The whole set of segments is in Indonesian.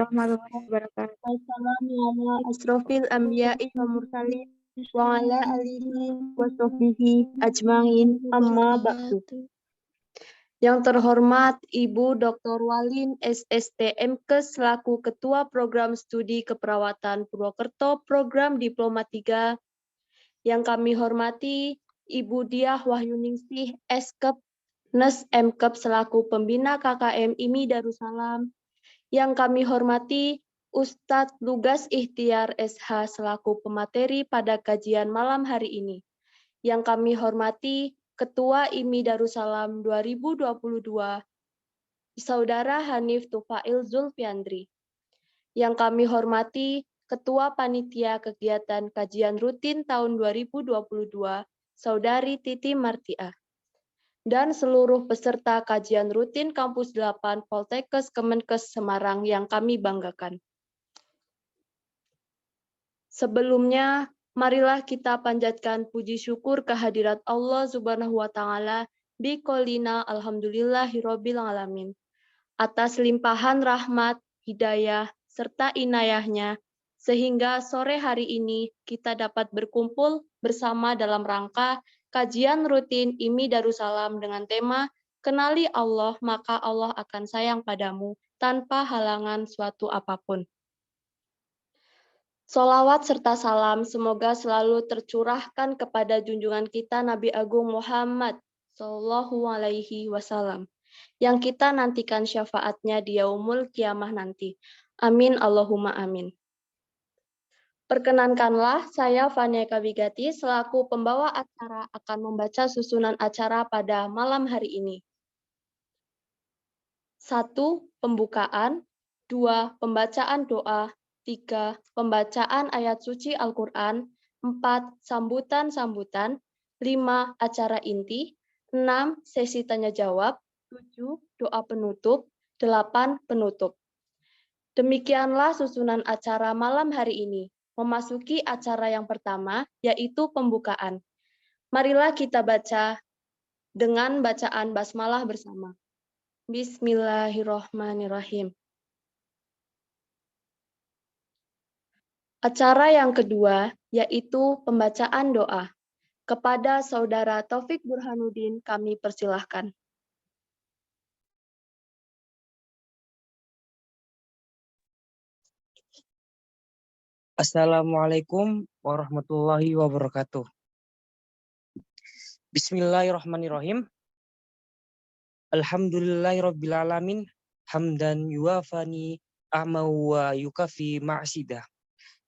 Warahmatullahi wabarakatuh. Wassalamu ala asrofil anbiya'i wa mursalin wa ala alihi wa sahbihi ajma'in amma ba'du. Yang terhormat Ibu Dr. Walin SST MKes selaku Ketua Program Studi Keperawatan Purwokerto Program Diploma 3. Yang kami hormati Ibu Diah Wahyuningsih Eskep Nes MKep selaku Pembina KKM IMI Darussalam. Yang kami hormati Ustadz Lugas Ikhtiar SH selaku pemateri pada kajian malam hari ini. Yang kami hormati Ketua IMI Darussalam 2022, Saudara Hanif Tufail Zulfiandri. Yang kami hormati Ketua Panitia Kegiatan Kajian Rutin tahun 2022, Saudari Titi Martiah. Dan seluruh peserta kajian rutin Kampus 8 Poltekkes Kemenkes Semarang yang kami banggakan. Sebelumnya, marilah kita panjatkan puji syukur kehadirat Allah Subhanahu wa Ta'ala biqolina alhamdulillahirabbil alamin atas limpahan rahmat, hidayah, serta inayahnya sehingga sore hari ini kita dapat berkumpul bersama dalam rangka kajian rutin IMI Darussalam dengan tema Kenali Allah, maka Allah akan sayang padamu tanpa halangan suatu apapun. Sholawat serta salam semoga selalu tercurahkan kepada junjungan kita Nabi Agung Muhammad Sallallahu Alaihi Wasallam yang kita nantikan syafaatnya di yaumul kiamah nanti. Amin Allahumma amin. Perkenankanlah saya Fania Kawigati selaku pembawa acara akan membaca susunan acara pada malam hari ini. 1. Pembukaan. 2. Pembacaan doa. 3. Pembacaan ayat suci Al-Quran. 4. Sambutan-sambutan. 5. Acara inti. 6. Sesi tanya-jawab. 7. Doa penutup. 8. Penutup. Demikianlah susunan acara malam hari ini. Memasuki acara yang pertama, yaitu pembukaan. Marilah kita baca dengan bacaan basmalah bersama. Bismillahirrahmanirrahim. Acara yang kedua, yaitu pembacaan doa. Kepada Saudara Taufik Burhanuddin, kami persilahkan. Assalamualaikum warahmatullahi wabarakatuh. Bismillahirrahmanirrahim. Alhamdulillahirabbil alamin, hamdan yuwafani a'mau wa yukafi ma'sidah.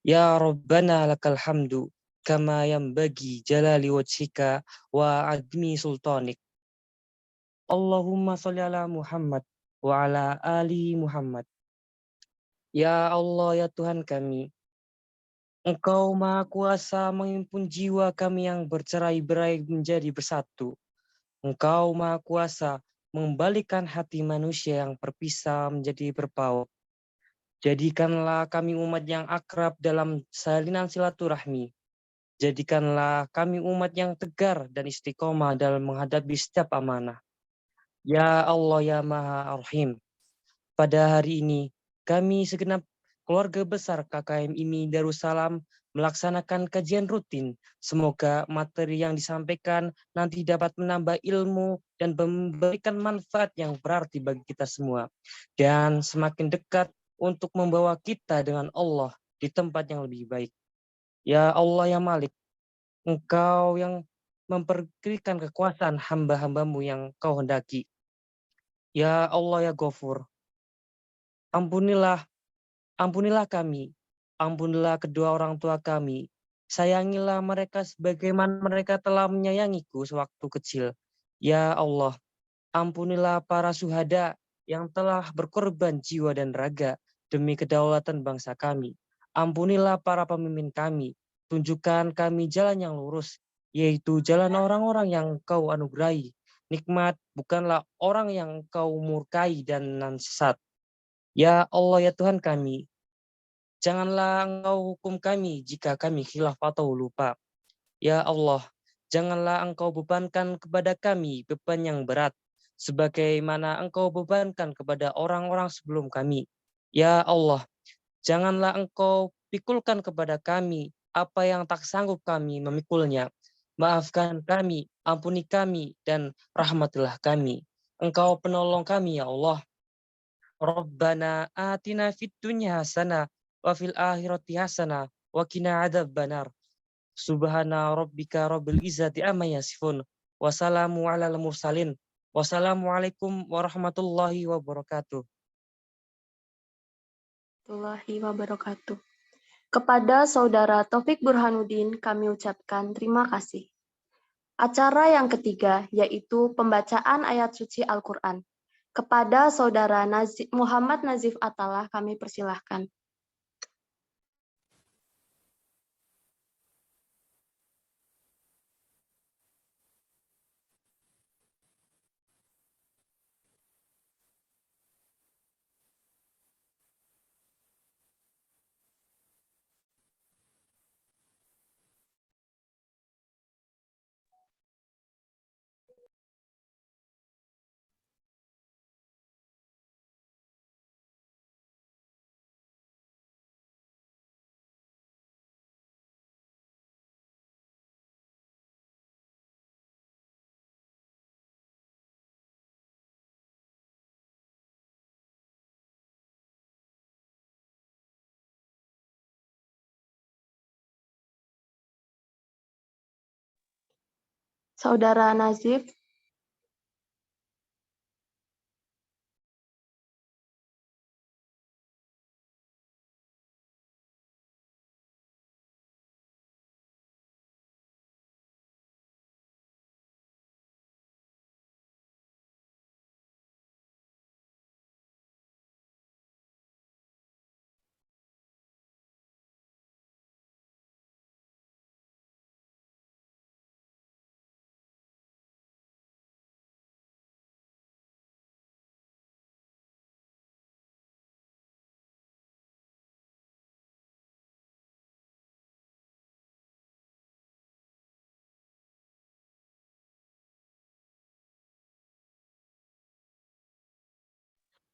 Ya Rabbana lakal hamdu kama yanbaghi jalali wajhika wa admi sultanik. Allahumma sholli ala Muhammad wa ala ali Muhammad. Ya Allah, ya Tuhan kami, Engkau Maha Kuasa menghimpun jiwa kami yang bercerai-berai menjadi bersatu. Engkau Maha Kuasa mengembalikan hati manusia yang berpisah menjadi berpaut. Jadikanlah kami umat yang akrab dalam salinan silaturahmi. Jadikanlah kami umat yang tegar dan istiqomah dalam menghadapi setiap amanah. Ya Allah, ya Maha Rahim. Pada hari ini, kami segenap keluarga besar KKM IMI Darussalam melaksanakan kajian rutin. Semoga materi yang disampaikan nanti dapat menambah ilmu dan memberikan manfaat yang berarti bagi kita semua. Dan semakin dekat untuk membawa kita dengan Allah di tempat yang lebih baik. Ya Allah, ya Malik, Engkau yang memberikan kekuasaan hamba-hambamu yang Kau hendaki. Ya Allah, ya Ghafur, Ampunilah kami, ampunilah kedua orang tua kami, sayangilah mereka sebagaimana mereka telah menyayangiku sewaktu kecil. Ya Allah, ampunilah para syuhada yang telah berkorban jiwa dan raga demi kedaulatan bangsa kami. Ampunilah para pemimpin kami, tunjukkan kami jalan yang lurus, yaitu jalan orang-orang yang Kau anugerahi. Nikmat bukanlah orang yang Kau murkai dan sesat. Ya Allah, ya Tuhan kami, janganlah Engkau hukum kami jika kami khilaf atau lupa. Ya Allah, janganlah Engkau bebankan kepada kami beban yang berat, sebagaimana Engkau bebankan kepada orang-orang sebelum kami. Ya Allah, janganlah Engkau pikulkan kepada kami apa yang tak sanggup kami memikulnya. Maafkan kami, ampuni kami, dan rahmatilah kami. Engkau penolong kami, ya Allah. Rabbana atina fid dunya hasanah wa fil akhirati hasanah wa qina adzabannar. Subhana rabbika rabbil izzati amma yasifun. Wassalamu alal mursalin. Wassalamualaikum warahmatullahi wabarakatuh. Warahmatullahi wabarakatuh. Kepada Saudara Taufik Burhanuddin kami ucapkan terima kasih. Acara yang ketiga yaitu pembacaan ayat suci Al-Quran. Kepada Saudara Muhammad Nazif Atalah kami persilahkan. Saudara Nazif,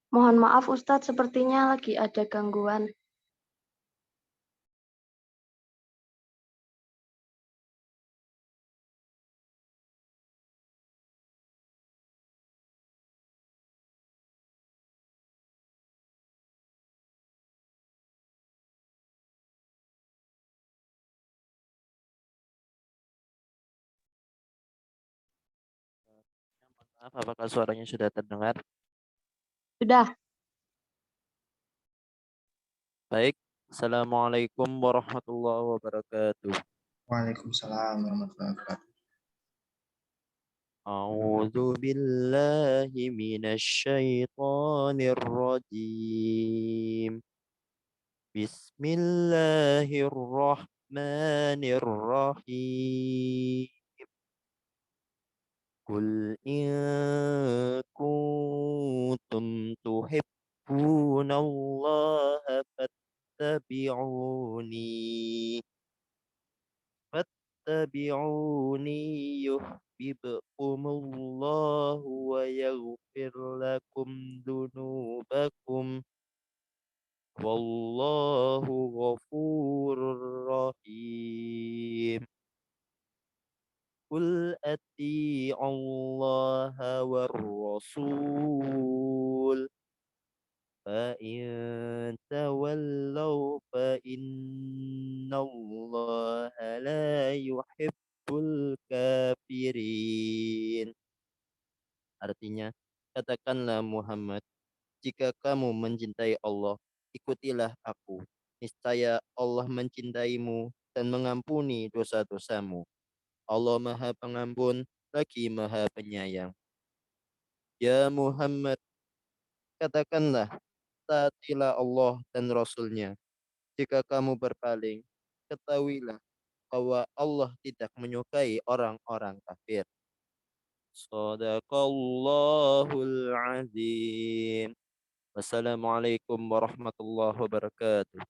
mohon maaf Ustadz, sepertinya lagi ada gangguan. Maaf, apakah suaranya sudah terdengar? Sudah. Baik. Assalamualaikum warahmatullahi wabarakatuh. Waalaikumsalam warahmatullahi wabarakatuh. A'udzu billahi minasyaitonir rajim. Bismillahirrahmanirrahim. Qul in kuntum tuhibbunallaha fattabi'uni yuhibbukumullahu wa yaghfir lakum dunubakum wallahu ghafurur rahim. Qul ati'ullaha war rasul فإن تولوا فإن الله لا يحب الكافرين. Artinya, katakanlah Muhammad, jika kamu mencintai Allah, ikutilah aku. Niscaya Allah mencintaimu dan mengampuni dosa-dosamu. Allah Maha Pengampun lagi Maha Penyayang. Ya Muhammad, katakanlah, taatilah Allah dan Rasul-Nya. Jika kamu berpaling, ketahuilah bahwa Allah tidak menyukai orang-orang kafir. Shadaqallahul azim. Wassalamualaikum warahmatullahi wabarakatuh.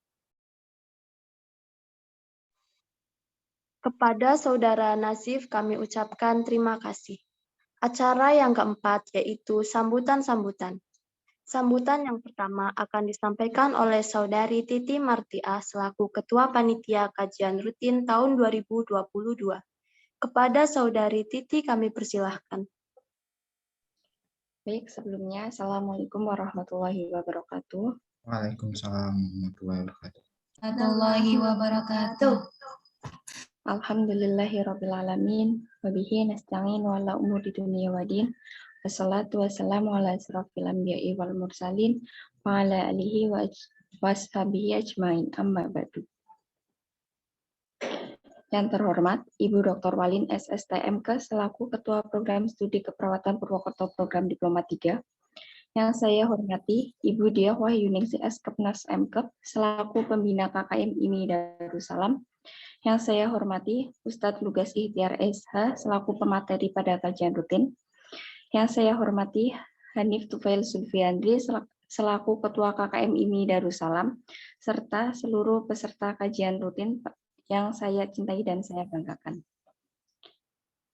Kepada Saudara Nazif kami ucapkan terima kasih. Acara yang keempat yaitu sambutan-sambutan. Sambutan yang pertama akan disampaikan oleh Saudari Titi Martiah selaku Ketua Panitia Kajian Rutin tahun 2022. Kepada Saudari Titi kami persilahkan. Baik, sebelumnya Assalamualaikum warahmatullahi wabarakatuh. Waalaikumsalam warahmatullahi wabarakatuh. Warahmatullahi wabarakatuh. Alhamdulillahirrabbilalamin. Wabihi nasta'in wa ala umuri dunia wadin. Wassalatu wassalamu ala asrafil anbiya'i wal mursalin wa ala alihi wa ashabihi ajmain. Amma ba'du. Yang terhormat, Ibu Dr. Walin SSTMK selaku Ketua Program Studi Keperawatan Purwokerto Program Diploma 3. Yang saya hormati, Ibu Diah Wahyuningsi S. Kepnas MKep selaku Pembina KKM IMI Darussalam. Yang saya hormati, Ustadz Lugas Ihtiar SH selaku pemateri pada kajian rutin. Yang saya hormati, Hanif Tufail Sulfiandri selaku Ketua KKM IMI Darussalam, serta seluruh peserta kajian rutin yang saya cintai dan saya banggakan.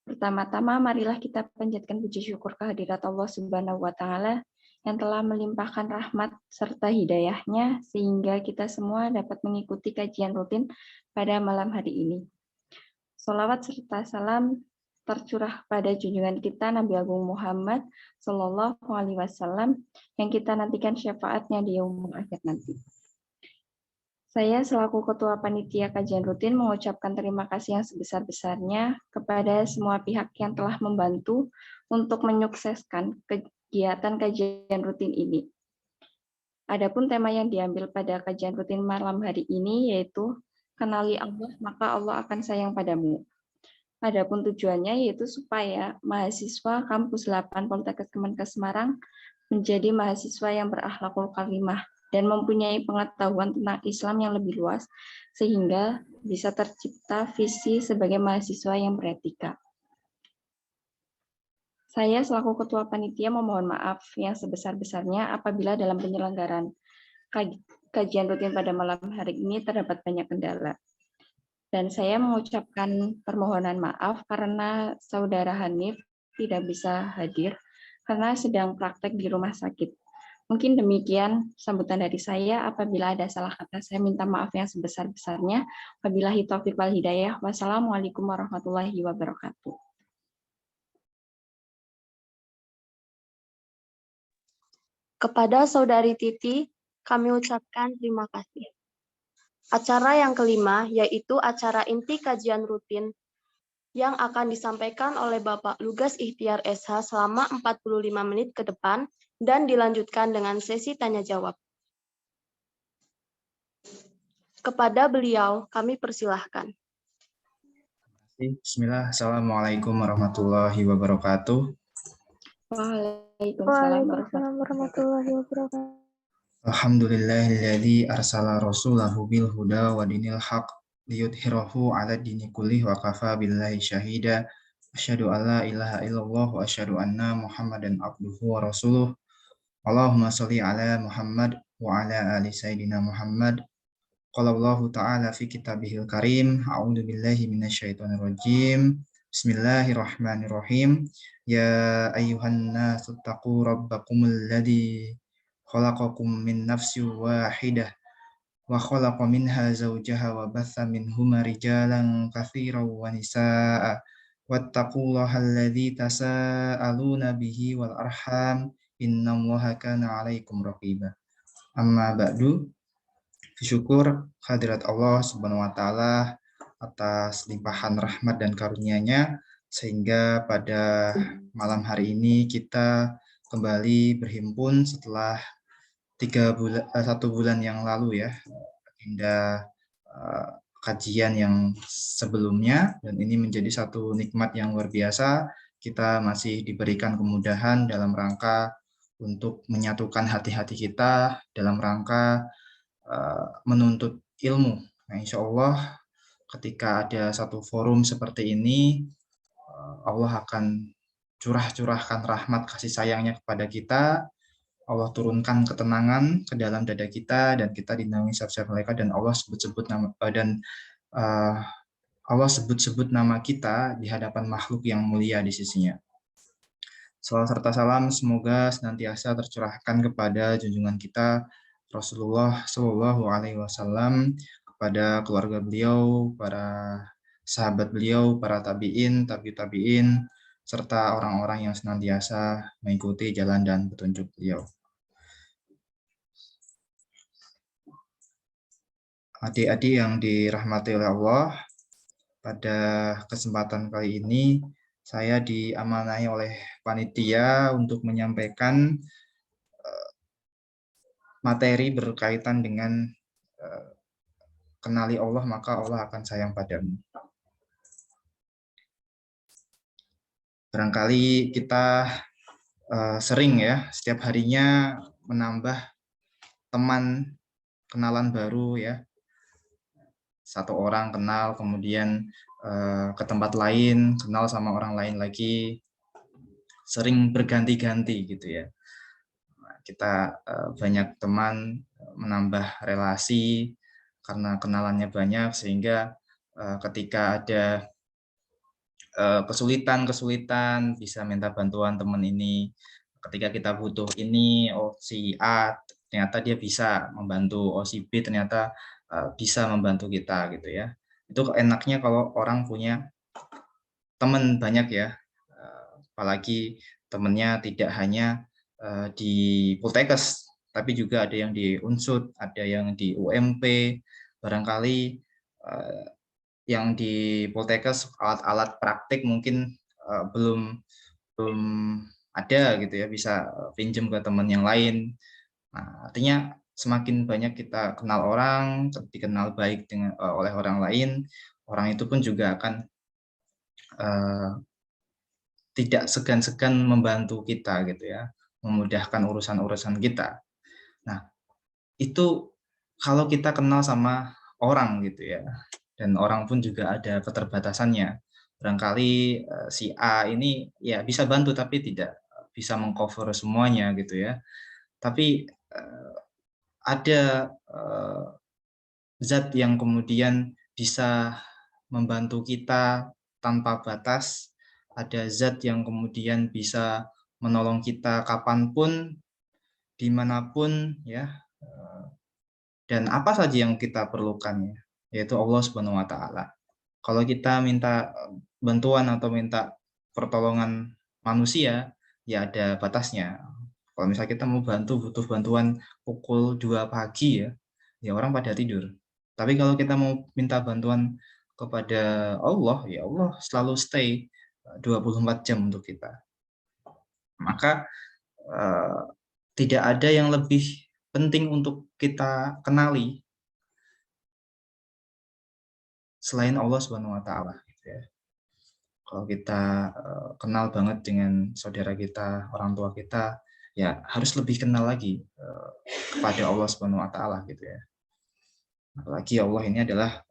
Pertama-tama, marilah kita panjatkan puji syukur kehadirat Allah Subhanahu wa Ta'ala yang telah melimpahkan rahmat serta hidayahnya sehingga kita semua dapat mengikuti kajian rutin pada malam hari ini. Sholawat serta salam tercurah pada junjungan kita Nabi Agung Muhammad Sallallahu Alaihi Wasallam yang kita nantikan syafaatnya di yaumul akhir nanti. Saya selaku Ketua Panitia Kajian Rutin mengucapkan terima kasih yang sebesar-besarnya kepada semua pihak yang telah membantu untuk menyukseskan kegiatan kajian rutin ini. Adapun tema yang diambil pada kajian rutin malam hari ini yaitu kenali Allah, maka Allah akan sayang padamu. Adapun tujuannya yaitu supaya mahasiswa kampus 8 Politeknik Kemenkes Semarang menjadi mahasiswa yang berakhlakul karimah dan mempunyai pengetahuan tentang Islam yang lebih luas, sehingga bisa tercipta visi sebagai mahasiswa yang beretika. Saya selaku Ketua Panitia memohon maaf yang sebesar-besarnya apabila dalam penyelenggaraan kajian rutin pada malam hari ini terdapat banyak kendala. Dan saya mengucapkan permohonan maaf karena Saudara Hanif tidak bisa hadir karena sedang praktek di rumah sakit. Mungkin demikian sambutan dari saya. Apabila ada salah kata, saya minta maaf yang sebesar-besarnya. Wabillahi taufiq wal hidayah. Wassalamualaikum warahmatullahi wabarakatuh. Kepada Saudari Titi, kami ucapkan terima kasih. Acara yang kelima, yaitu acara inti kajian rutin yang akan disampaikan oleh Bapak Lugas Ihtiar SH selama 45 menit ke depan dan dilanjutkan dengan sesi tanya-jawab. Kepada beliau, kami persilahkan. Bismillah, Assalamualaikum warahmatullahi wabarakatuh. Waalaikumsalam warahmatullahi wabarakatuh. Alhamdulillahilladzi arsala rasulahu bil huda wa dinil haq liyudhhirahu 'ala dini kullih wa kafa billahi syahida. Asyhadu an la ilaha illallah wa asyhadu anna Muhammadan abduhu wa rasuluh. Allahumma sholli ala Muhammad wa ala ali sayyidina Muhammad. Qala Allahu ta'ala fi kitabihil karim, a'udzu billahi minasyaitonir rajim. Bismillahirrahmanirrahim. Ya ayyuhan nasu taqu rabbakumul ladzi khalaqakum min nafsin wahidah wa khalaqa minha zawjaha wa batha minhuma rijalan katsiran wa nisaa'a wattaqullaha alladzi tasaaluna bihi wal arham innallaha kana 'alaikum raqiba. Amma ba'du. Syukur hadirat Allah Subhanahu wa taala atas limpahan rahmat dan karunia-Nya sehingga pada malam hari ini kita kembali berhimpun setelah 1 bulan yang lalu ya, hingga kajian yang sebelumnya, dan ini menjadi satu nikmat yang luar biasa. Kita masih diberikan kemudahan dalam rangka untuk menyatukan hati-hati kita dalam rangka menuntut ilmu. Nah, insya Allah ketika ada satu forum seperti ini, Allah akan curahkan rahmat kasih sayangnya kepada kita. Allah turunkan ketenangan ke dalam dada kita dan kita dinaungi syafaat malaikat dan Allah sebut-sebut nama kita di hadapan makhluk yang mulia di sisinya. Salawat serta salam semoga senantiasa tercurahkan kepada junjungan kita Rasulullah Shallallahu Alaihi Wasallam, kepada keluarga beliau, para sahabat beliau, para tabiin, tabiin, serta orang-orang yang senantiasa mengikuti jalan dan petunjuk beliau. Adik-adik yang dirahmati oleh Allah, pada kesempatan kali ini saya diamanahi oleh panitia untuk menyampaikan materi berkaitan dengan kenali Allah maka Allah akan sayang padamu. Barangkali kita sering ya setiap harinya menambah teman kenalan baru ya. Satu orang kenal kemudian ke tempat lain kenal sama orang lain lagi, sering berganti-ganti gitu ya. Kita banyak teman, menambah relasi karena kenalannya banyak, sehingga ketika ada kesulitan bisa minta bantuan teman ini. Ketika kita butuh ini, oh si A ternyata dia bisa membantu, oh si B ternyata bisa membantu kita gitu ya. Itu enaknya kalau orang punya teman banyak ya, apalagi temannya tidak hanya di Poltekkes, tapi juga ada yang di Unsud, ada yang di UMP, barangkali yang di Poltekkes alat-alat praktik mungkin belum ada gitu ya, bisa pinjam ke teman yang lain. Nah, artinya semakin banyak kita kenal orang, dikenal baik oleh orang lain, orang itu pun juga akan tidak segan-segan membantu kita gitu ya, memudahkan urusan-urusan kita. Nah, itu kalau kita kenal sama orang gitu ya, dan orang pun juga ada keterbatasannya. Barangkali si A ini ya bisa bantu tapi tidak bisa mengcover semuanya gitu ya. Tapi ada zat yang kemudian bisa membantu kita tanpa batas, ada zat yang kemudian bisa menolong kita kapanpun, dimanapun ya, dan apa saja yang kita perlukan, yaitu Allah Subhanahu Wa Taala. Kalau kita minta bantuan atau minta pertolongan manusia, ya ada batasnya. Kalau misalnya kita mau butuh bantuan pukul 2 pagi ya orang pada tidur. Tapi kalau kita mau minta bantuan kepada Allah, ya Allah selalu stay 24 jam untuk kita. Maka tidak ada yang lebih penting untuk kita kenali selain Allah Subhanahu Wa Taala. Kalau kita kenal banget dengan saudara kita, orang tua kita, ya harus lebih kenal lagi kepada Allah Subhanahu Wa Taala gitu ya. Apalagi Allah ini adalah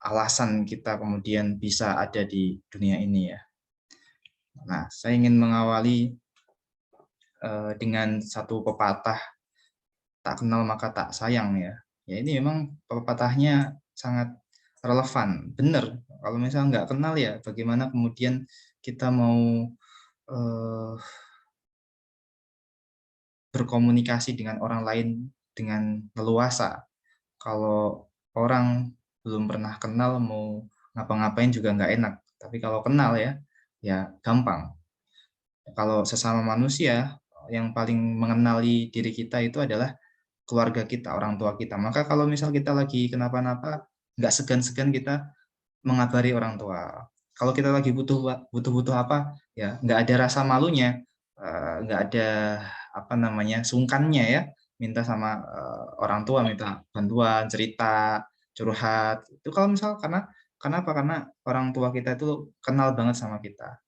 alasan kita kemudian bisa ada di dunia ini ya. Nah, saya ingin mengawali dengan satu pepatah, tak kenal maka tak sayang ya. Ya ini memang pepatahnya sangat relevan, benar. Kalau misalnya nggak kenal ya, bagaimana kemudian kita mau berkomunikasi dengan orang lain dengan leluasa. Kalau orang belum pernah kenal mau ngapa-ngapain juga nggak enak. Tapi kalau kenal ya gampang. Kalau sesama manusia yang paling mengenali diri kita itu adalah keluarga kita, orang tua kita. Maka kalau misal kita lagi kenapa-napa, nggak segan-segan kita mengabari orang tua. Kalau kita lagi butuh apa, ya nggak ada rasa malunya, nggak ada apa namanya sungkannya ya, minta sama orang tua, minta bantuan, cerita, curhat. Itu kalau misal kenapa? Karena orang tua kita itu kenal banget sama kita.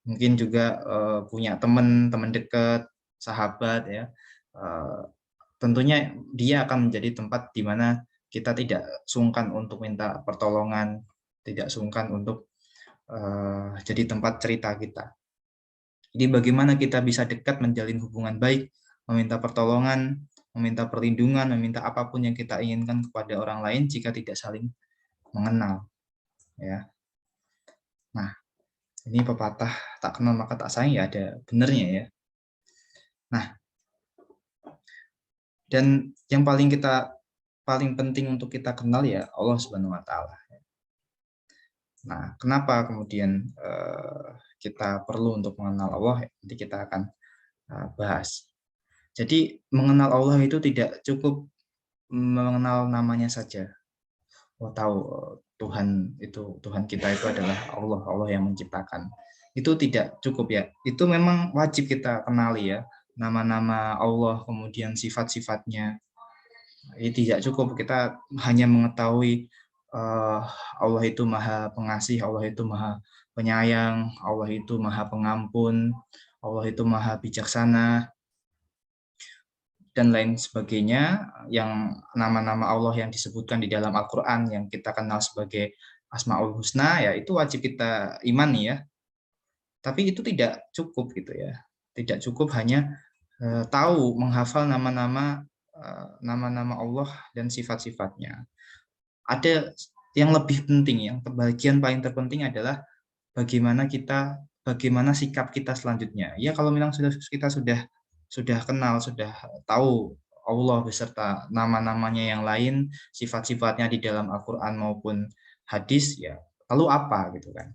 Mungkin juga punya teman dekat, sahabat ya. Tentunya dia akan menjadi tempat di mana kita tidak sungkan untuk minta pertolongan, tidak sungkan untuk jadi tempat cerita kita. Jadi bagaimana kita bisa dekat menjalin hubungan baik, meminta pertolongan, meminta perlindungan, meminta apapun yang kita inginkan kepada orang lain jika tidak saling mengenal. Ya. Nah, Ini pepatah tak kenal maka tak sayang, ya ada benernya ya. Nah, dan yang paling penting untuk kita kenal ya Allah Subhanahu wa taala. Nah, kenapa kemudian kita perlu untuk mengenal Allah? Nanti kita akan bahas. Jadi mengenal Allah itu tidak cukup mengenal namanya saja. Oh, tahu Tuhan kita itu adalah Allah, Allah yang menciptakan. Itu tidak cukup ya. Itu memang wajib kita kenali ya, nama-nama Allah, kemudian sifat-sifatnya. Ini tidak cukup kita hanya mengetahui Allah itu Maha Pengasih, Allah itu Maha Penyayang, Allah itu Maha Pengampun, Allah itu Maha Bijaksana, dan lain sebagainya, yang nama-nama Allah yang disebutkan di dalam Al-Quran yang kita kenal sebagai Asmaul Husna, ya itu wajib kita imani ya. Tapi itu tidak cukup gitu ya. Tidak cukup hanya tahu, menghafal nama-nama Allah dan sifat-sifatnya. Ada yang lebih penting, yang bagian paling terpenting adalah bagaimana sikap kita selanjutnya. Ya kalau memang kita sudah kenal, sudah tahu Allah beserta nama-namanya yang lain, sifat-sifatnya di dalam Al-Quran maupun hadis, ya lalu apa gitu kan?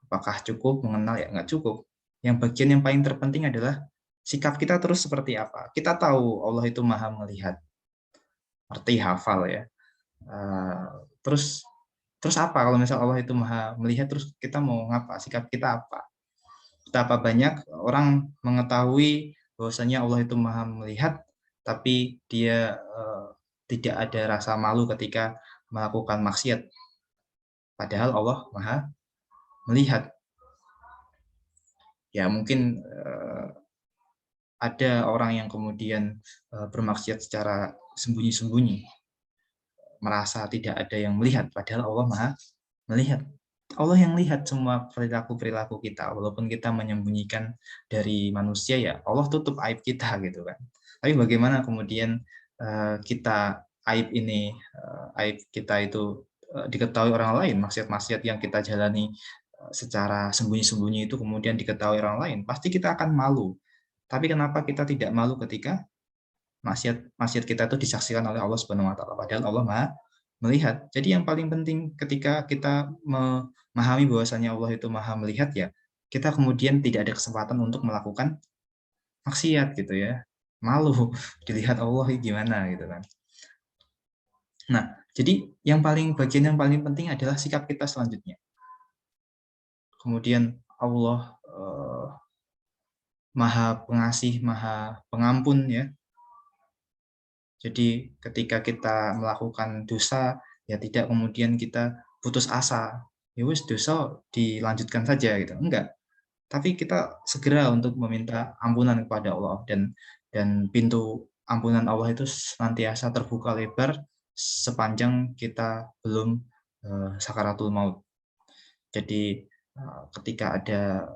Apakah cukup mengenal? Ya nggak cukup. Yang bagian yang paling terpenting adalah sikap kita terus seperti apa. Kita tahu Allah itu Maha melihat, arti hafal ya. Terus apa kalau misal Allah itu Maha melihat, terus kita mau ngapa? Sikap kita apa? Betapa banyak orang mengetahui bahwasanya Allah itu Maha melihat, tapi dia tidak ada rasa malu ketika melakukan maksiat. Padahal Allah Maha melihat. Ya mungkin ada orang yang kemudian bermaksiat secara sembunyi-sembunyi, merasa tidak ada yang melihat, padahal Allah Maha melihat. Allah yang lihat semua perilaku-perilaku kita, walaupun kita menyembunyikan dari manusia, ya Allah tutup aib kita gitu kan. Tapi bagaimana kemudian kita aib kita itu diketahui orang lain, maksiat-maksiat yang kita jalani secara sembunyi-sembunyi itu kemudian diketahui orang lain, pasti kita akan malu. Tapi kenapa kita tidak malu ketika maksiat kita itu disaksikan oleh Allah Subhanahu wa taala, padahal Allah Maha melihat. Jadi yang paling penting ketika kita memahami bahwasanya Allah itu Maha melihat, ya kita kemudian tidak ada kesempatan untuk melakukan maksiat gitu ya. Malu dilihat Allah gimana gitu kan. Nah, jadi bagian yang paling penting adalah sikap kita selanjutnya. Kemudian Allah Maha Pengasih, Maha Pengampun ya. Jadi ketika kita melakukan dosa, ya tidak kemudian kita putus asa. Ya wis, dosa dilanjutkan saja gitu. Enggak. Tapi kita segera untuk meminta ampunan kepada Allah, dan pintu ampunan Allah itu senantiasa terbuka lebar sepanjang kita belum sakaratul maut. Jadi ketika ada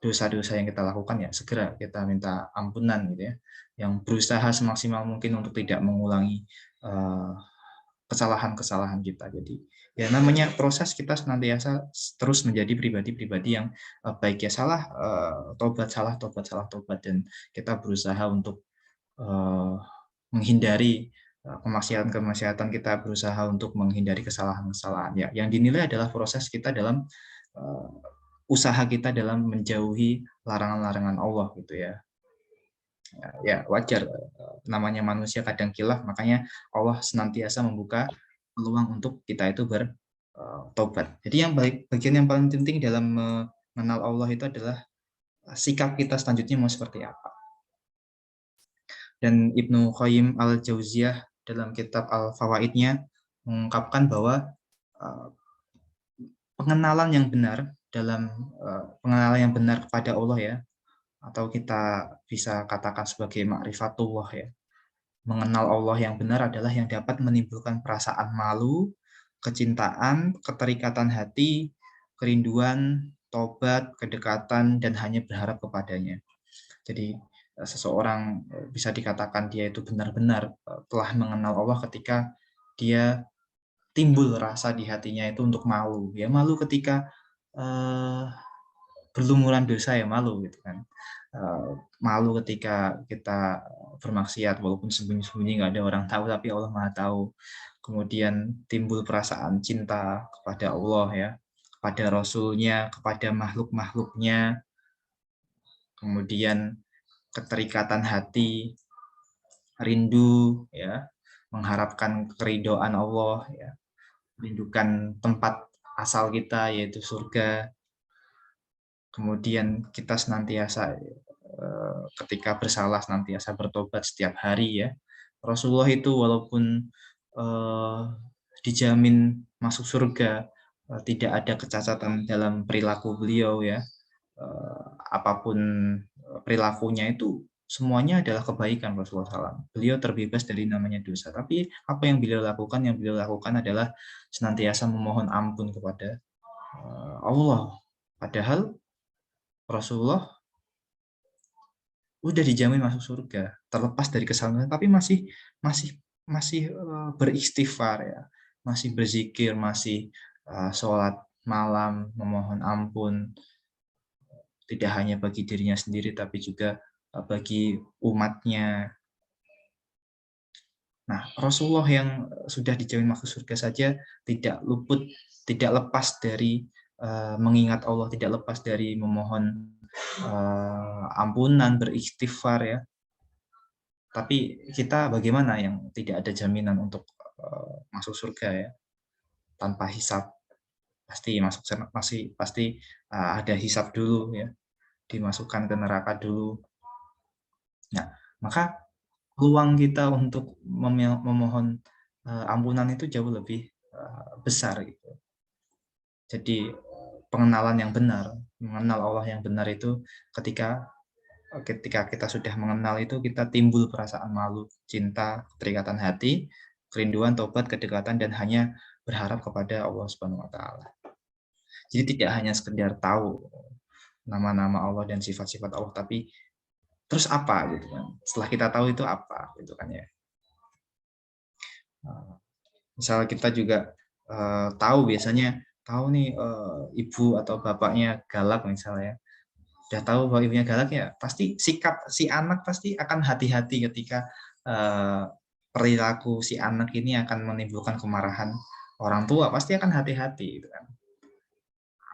dosa-dosa yang kita lakukan, ya segera kita minta ampunan gitu ya, yang berusaha semaksimal mungkin untuk tidak mengulangi kesalahan-kesalahan kita. Jadi ya namanya proses, kita senantiasa terus menjadi pribadi-pribadi yang baik, ya salah tobat, salah tobat, salah tobat, dan kita berusaha untuk menghindari kemaksiatan-kemaksiatan, kita berusaha untuk menghindari kesalahan-kesalahan ya, yang dinilai adalah proses kita dalam usaha kita dalam menjauhi larangan-larangan Allah gitu ya. Ya wajar, namanya manusia kadang khilaf, makanya Allah senantiasa membuka peluang untuk kita itu bertobat. Jadi bagian yang paling penting dalam mengenal Allah itu adalah sikap kita selanjutnya mau seperti apa. Dan Ibnu Qayyim al-Jauziyah dalam kitab Al-Fawaidnya mengungkapkan bahwa pengenalan yang benar kepada Allah ya, atau kita bisa katakan sebagai ma'rifatullah ya. Mengenal Allah yang benar adalah yang dapat menimbulkan perasaan malu, kecintaan, keterikatan hati, kerinduan, tobat, kedekatan, dan hanya berharap kepadanya. Jadi seseorang bisa dikatakan dia itu benar-benar telah mengenal Allah ketika dia timbul rasa di hatinya itu untuk malu. Ya malu ketika berlumuran dosa ya, malu gitu kan. Malu ketika kita bermaksiat walaupun sembunyi-sembunyi nggak ada orang tahu, tapi Allah Maha tahu. Kemudian timbul perasaan cinta kepada Allah ya, kepada Rasul-Nya, kepada makhluk-makhluknya. Kemudian keterikatan hati, rindu ya, mengharapkan keridhaan Allah ya, merindukan tempat asal kita yaitu surga. Kemudian kita senantiasa ketika bersalah senantiasa bertobat setiap hari ya. Rasulullah itu walaupun dijamin masuk surga, tidak ada kecacatan dalam perilaku beliau ya. Apapun perilakunya itu semuanya adalah kebaikan Rasulullah SAW. Beliau terbebas dari namanya dosa. Tapi apa yang beliau lakukan? Yang beliau lakukan adalah senantiasa memohon ampun kepada Allah. Padahal Rasulullah udah dijamin masuk surga, terlepas dari kesalahan, tapi masih beristighfar ya, masih berzikir, masih sholat malam, memohon ampun, tidak hanya bagi dirinya sendiri, tapi juga bagi umatnya. Nah, Rasulullah yang sudah dijamin masuk surga saja tidak lepas dari mengingat Allah, tidak lepas dari memohon ampunan, beristighfar ya. Tapi kita bagaimana yang tidak ada jaminan untuk masuk surga ya, tanpa hisab? Pasti ada hisab dulu ya, dimasukkan ke neraka dulu. Nah, maka peluang kita untuk memohon ampunan itu jauh lebih besar gitu. Jadi pengenalan yang benar, mengenal Allah yang benar itu ketika kita sudah mengenal itu, kita timbul perasaan malu, cinta, keterikatan hati, kerinduan, tobat, kedekatan, dan hanya berharap kepada Allah Subhanahu wa Ta'ala. Jadi tidak hanya sekedar tahu nama-nama Allah dan sifat-sifat Allah, tapi terus apa gitu kan? Setelah kita tahu itu apa gitu kan ya? Misalnya kita juga tahu nih ibu atau bapaknya galak misalnya, udah tahu bahwa ibunya galak ya, pasti sikap si anak pasti akan hati-hati ketika perilaku si anak ini akan menimbulkan kemarahan orang tua, pasti akan hati-hati gitu kan.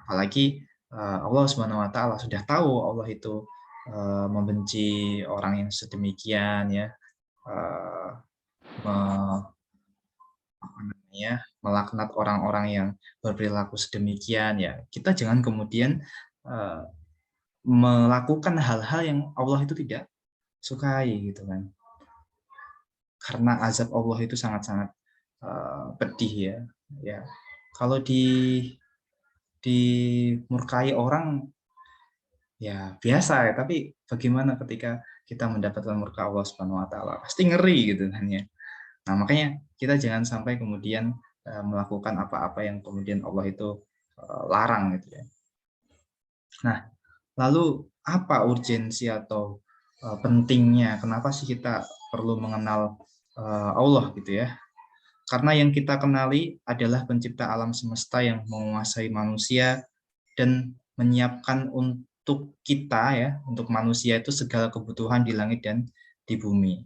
Apalagi Allah Subhanahu wa Ta'ala sudah tahu Allah itu membenci orang yang sedemikian ya, melaknat orang-orang yang berperilaku sedemikian ya. Kita jangan kemudian melakukan hal-hal yang Allah itu tidak sukai gitu kan. Karena azab Allah itu sangat-sangat pedih ya. Ya, kalau dimurkai orang ya biasa ya, tapi bagaimana ketika kita mendapatkan murka Allah Subhanahu wa Ta'ala? Pasti ngeri gitu kan ya. Nah, makanya kita jangan sampai kemudian melakukan apa-apa yang kemudian Allah itu larang gitu ya. Nah, lalu apa urgensi atau pentingnya? Kenapa sih kita perlu mengenal Allah gitu ya? Karena yang kita kenali adalah pencipta alam semesta yang menguasai manusia dan menyiapkan untuk kita ya, untuk manusia itu segala kebutuhan di langit dan di bumi.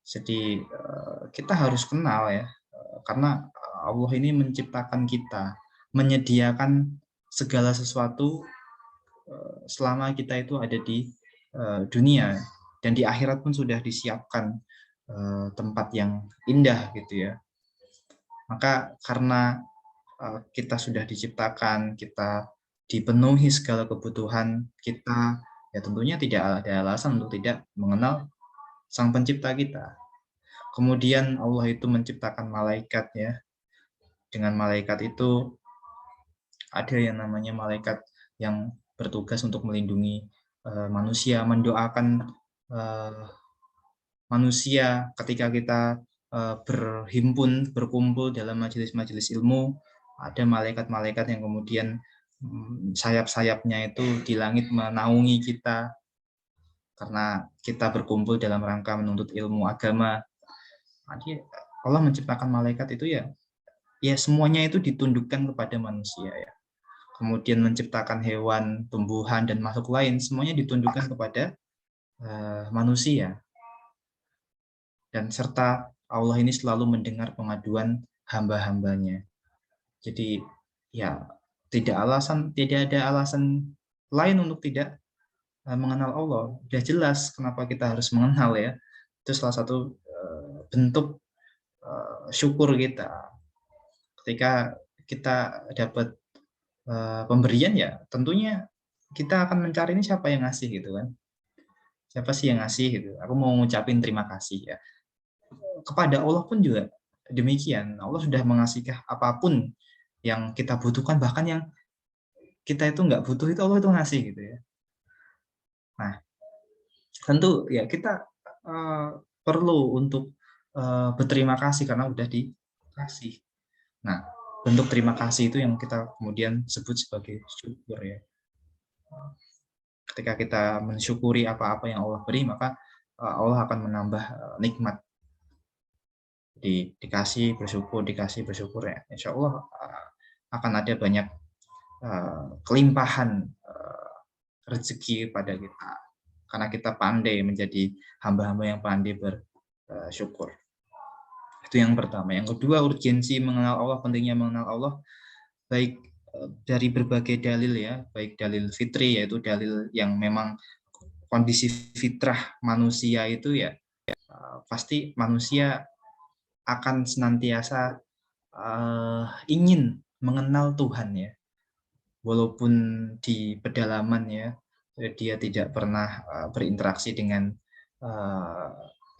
Jadi kita harus kenal ya, karena Allah ini menciptakan kita, menyediakan segala sesuatu selama kita itu ada di dunia, dan di akhirat pun sudah disiapkan tempat yang indah gitu ya. Maka karena kita sudah diciptakan, kita dipenuhi segala kebutuhan kita, ya tentunya tidak ada alasan untuk tidak mengenal Sang Pencipta kita. Kemudian Allah itu menciptakan malaikat ya. Dengan malaikat itu ada yang namanya malaikat yang bertugas untuk melindungi manusia, mendoakan manusia ketika kita berhimpun, berkumpul dalam majelis-majelis ilmu. Ada malaikat-malaikat yang kemudian sayap-sayapnya itu di langit menaungi kita karena kita berkumpul dalam rangka menuntut ilmu agama. Jadi Allah menciptakan malaikat itu ya semuanya itu ditundukkan kepada manusia ya. kemudian menciptakan hewan, tumbuhan, dan makhluk lain, semuanya ditundukkan kepada manusia. Dan serta Allah ini selalu mendengar pengaduan hamba-hambanya. Jadi ya tidak ada alasan lain untuk tidak mengenal Allah. Sudah jelas kenapa kita harus mengenal ya. Itu salah satu bentuk syukur kita. Ketika kita dapat pemberian ya tentunya kita akan mencari ini siapa yang ngasih gitu kan. Siapa sih yang ngasih gitu. Aku mau ngucapin terima kasih ya. Kepada Allah pun juga demikian. Allah sudah mengasihi apapun yang kita butuhkan, bahkan yang kita itu nggak butuh itu Allah itu ngasih gitu ya. Nah, tentu ya kita perlu untuk berterima kasih karena udah dikasih. Nah, bentuk terima kasih itu yang kita kemudian sebut sebagai syukur ya. Ketika kita mensyukuri apa-apa yang Allah beri, maka Allah akan menambah nikmat. Dikasih bersyukur ya. Insya Allah akan ada banyak kelimpahan rezeki pada kita karena kita pandai menjadi hamba-hamba yang pandai bersyukur. Itu yang pertama. Yang kedua, urgensi mengenal Allah, pentingnya mengenal Allah baik dari berbagai dalil ya, baik dalil fitri yaitu dalil yang memang kondisi fitrah manusia itu ya pasti manusia akan senantiasa ingin mengenal Tuhan ya, walaupun di pedalaman ya dia tidak pernah berinteraksi dengan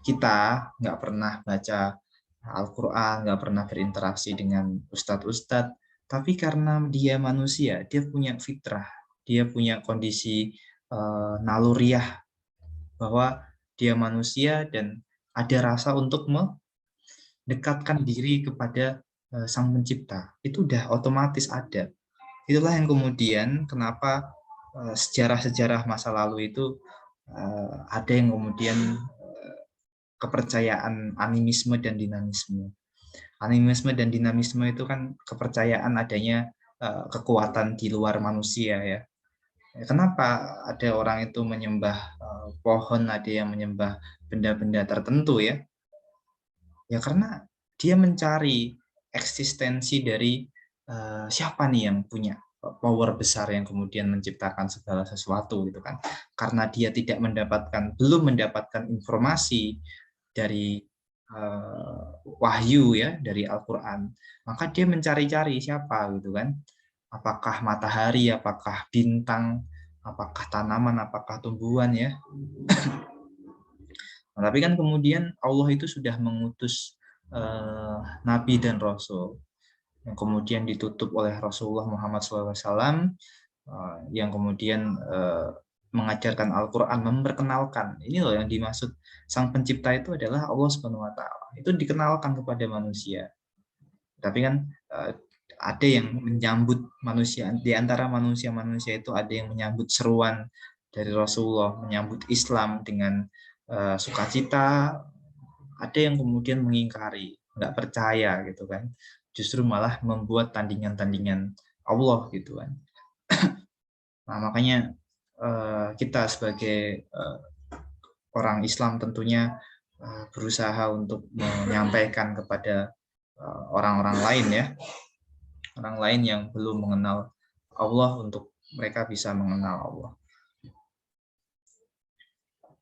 kita, nggak pernah baca Al-Quran, nggak pernah berinteraksi dengan ustadz-ustadz, tapi karena dia manusia, dia punya fitrah, dia punya kondisi naluriah bahwa dia manusia dan ada rasa untuk dekatkan diri kepada Sang Pencipta. Itu udah otomatis ada. Itulah yang kemudian kenapa sejarah-sejarah masa lalu itu ada yang kemudian kepercayaan animisme dan dinamisme. Animisme dan dinamisme itu kan kepercayaan adanya kekuatan di luar manusia ya. Kenapa ada orang itu menyembah pohon, ada yang menyembah benda-benda tertentu ya? Ya karena dia mencari eksistensi dari siapa nih yang punya power besar yang kemudian menciptakan segala sesuatu gitu kan. Karena dia belum mendapatkan informasi dari wahyu ya, dari Al-Qur'an, maka dia mencari-cari siapa gitu kan. Apakah matahari, apakah bintang, apakah tanaman, apakah tumbuhan ya. Nah, tapi kan kemudian Allah itu sudah mengutus Nabi dan Rasul yang kemudian ditutup oleh Rasulullah Muhammad SAW yang kemudian mengajarkan Al-Quran, memperkenalkan. Ini loh yang dimaksud Sang Pencipta itu adalah Allah Subhanahu Wa Taala. Itu dikenalkan kepada manusia. Tapi kan ada yang menyambut manusia, di antara manusia-manusia itu ada yang menyambut seruan dari Rasulullah, menyambut Islam dengan sukacita, ada yang kemudian mengingkari, nggak percaya gitu kan, justru malah membuat tandingan-tandingan Allah gitu kan. Nah makanya kita sebagai orang Islam tentunya berusaha untuk menyampaikan kepada orang-orang lain ya, orang lain yang belum mengenal Allah untuk mereka bisa mengenal Allah.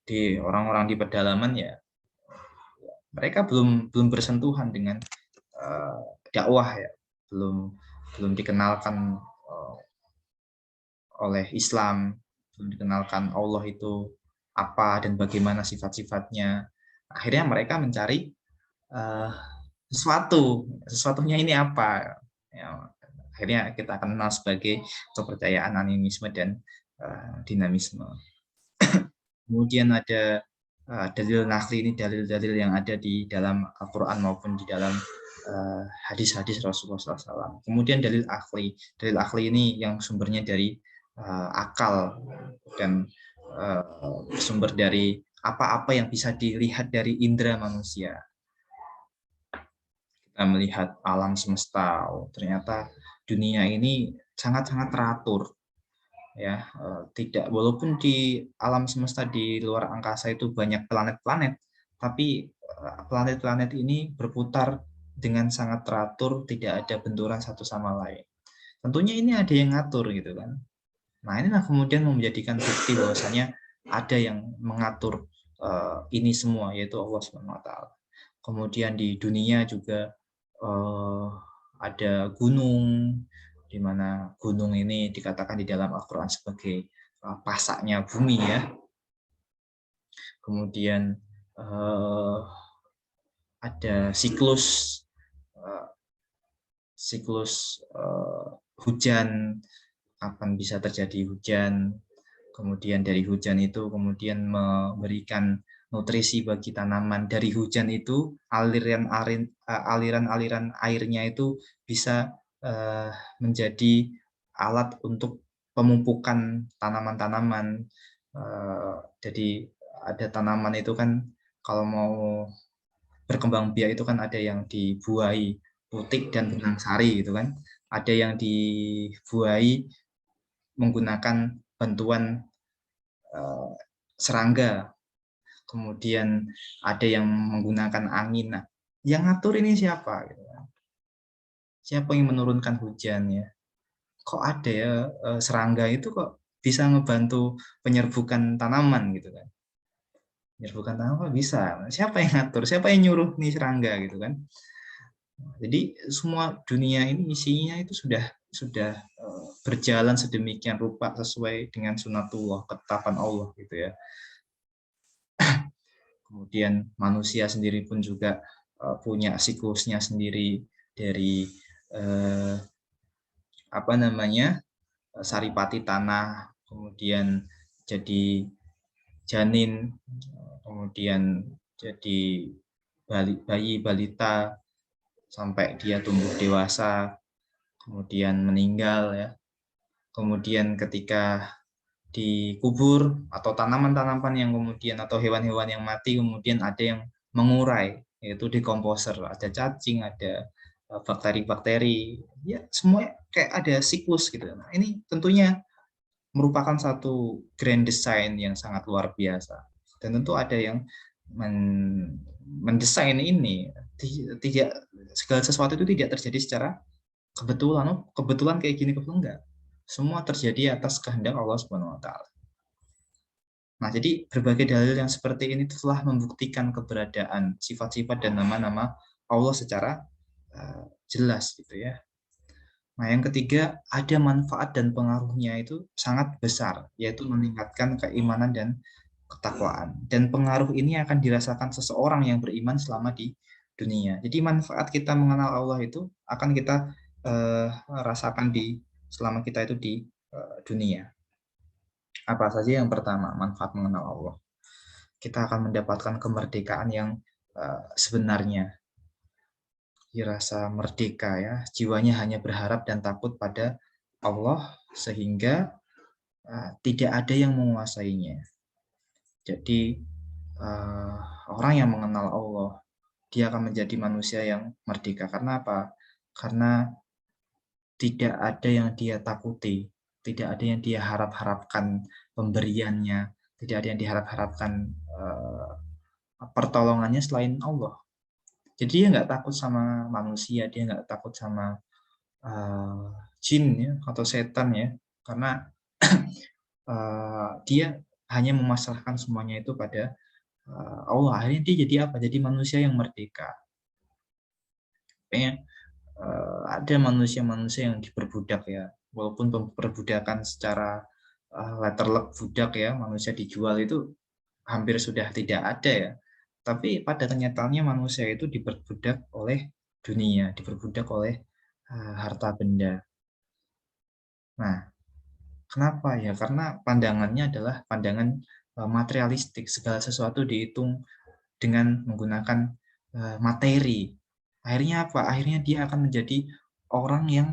Di orang-orang di pedalaman ya mereka belum bersentuhan dengan dakwah ya, belum dikenalkan oleh Islam, belum dikenalkan Allah itu apa dan bagaimana sifat-sifatnya. Akhirnya mereka mencari sesuatunya ini apa ya, akhirnya kita kenal sebagai kepercayaan animisme dan dinamisme. Kemudian ada dalil nakli, ini dalil-dalil yang ada di dalam Al-Quran maupun di dalam hadis-hadis Rasulullah SAW. Kemudian dalil akli ini yang sumbernya dari akal dan sumber dari apa-apa yang bisa dilihat dari indera manusia. Kita melihat alam semesta, ternyata dunia ini sangat-sangat teratur. Ya, tidak, walaupun di alam semesta di luar angkasa itu banyak planet-planet, tapi planet-planet ini berputar dengan sangat teratur, tidak ada benturan satu sama lain. Tentunya ini ada yang ngatur gitu kan. Nah, inilah kemudian menjadikan bukti bahwasanya ada yang mengatur ini semua, yaitu Allah Subhanahu wa taala. Kemudian di dunia juga ada gunung, di mana gunung ini dikatakan di dalam Al-Quran sebagai pasaknya bumi ya. Kemudian ada siklus hujan, kapan bisa terjadi hujan. Kemudian dari hujan itu kemudian memberikan nutrisi bagi tanaman. Dari hujan itu aliran-aliran airnya itu bisa menjadi alat untuk pemupukan tanaman-tanaman. Jadi ada tanaman itu kan kalau mau berkembang biak itu kan ada yang dibuahi putik dan benang sari gitu kan. Ada yang dibuahi menggunakan bantuan serangga. Kemudian ada yang menggunakan angin. Nah, yang ngatur ini siapa? Siapa yang menurunkan hujan ya? Kok ada ya serangga itu kok bisa ngebantu penyerbukan tanaman gitu kan? Penyerbukan tanaman bisa. Siapa yang ngatur? Siapa yang nyuruh nih serangga gitu kan? Jadi semua dunia ini isinya itu sudah berjalan sedemikian rupa sesuai dengan sunatullah, ketetapan Allah gitu ya. Kemudian manusia sendiri pun juga punya siklusnya sendiri dari saripati tanah, kemudian jadi janin, kemudian jadi bayi balita sampai dia tumbuh dewasa, kemudian meninggal ya. Kemudian ketika dikubur atau tanaman-tanaman yang kemudian atau hewan-hewan yang mati kemudian ada yang mengurai, yaitu dekomposer, ada cacing, ada bakteri-bakteri, ya semua kayak ada siklus gitu. Nah, ini tentunya merupakan satu grand design yang sangat luar biasa. Dan tentu ada yang mendesain ini. Tidak segala sesuatu itu tidak terjadi secara kebetulan kayak gini, kebetulan enggak. Semua terjadi atas kehendak Allah Subhanahu wa taala. Nah, jadi berbagai dalil yang seperti ini telah membuktikan keberadaan sifat-sifat dan nama-nama Allah secara jelas gitu ya. Nah, yang ketiga, ada manfaat dan pengaruhnya itu sangat besar, yaitu meningkatkan keimanan dan ketakwaan. Dan pengaruh ini akan dirasakan seseorang yang beriman selama di dunia. Jadi manfaat kita mengenal Allah itu akan kita rasakan selama kita itu di dunia. Apa saja? Yang pertama, manfaat mengenal Allah. Kita akan mendapatkan kemerdekaan yang sebenarnya. Dirasa merdeka ya, jiwanya hanya berharap dan takut pada Allah sehingga tidak ada yang menguasainya. Jadi orang yang mengenal Allah, dia akan menjadi manusia yang merdeka. Karena apa? Karena tidak ada yang dia takuti, tidak ada yang dia harap-harapkan pemberiannya, tidak ada yang diharap-harapkan pertolongannya selain Allah. Jadi dia nggak takut sama manusia, dia nggak takut sama jin ya atau setan ya, karena dia hanya memasrahkan semuanya itu pada Allah. Akhirnya dia jadi apa? Jadi manusia yang merdeka. Ada manusia-manusia yang diperbudak ya, walaupun perbudakan secara letterlek budak ya, manusia dijual itu hampir sudah tidak ada ya. Tapi pada kenyataannya manusia itu diperbudak oleh dunia, diperbudak oleh harta benda. Nah, kenapa ya? Karena pandangannya adalah pandangan materialistik, segala sesuatu dihitung dengan menggunakan materi. Akhirnya apa? Akhirnya dia akan menjadi orang yang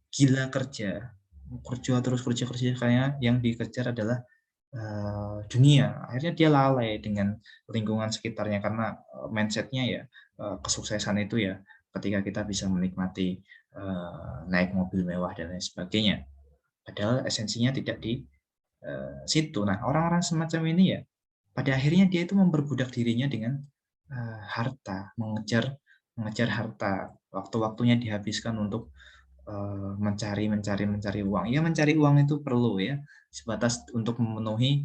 gila kerja. Kerja terus kerja kayak yang dikejar adalah dunia. Akhirnya dia lalai dengan lingkungan sekitarnya karena mindsetnya ya kesuksesan itu ya ketika kita bisa menikmati naik mobil mewah dan lain sebagainya. padahal esensinya tidak di situ. Nah, orang-orang semacam ini ya, pada akhirnya dia itu memperbudak dirinya dengan harta, mengejar harta, waktu-waktunya dihabiskan untuk mencari uang. Ya, mencari uang itu perlu ya, sebatas untuk memenuhi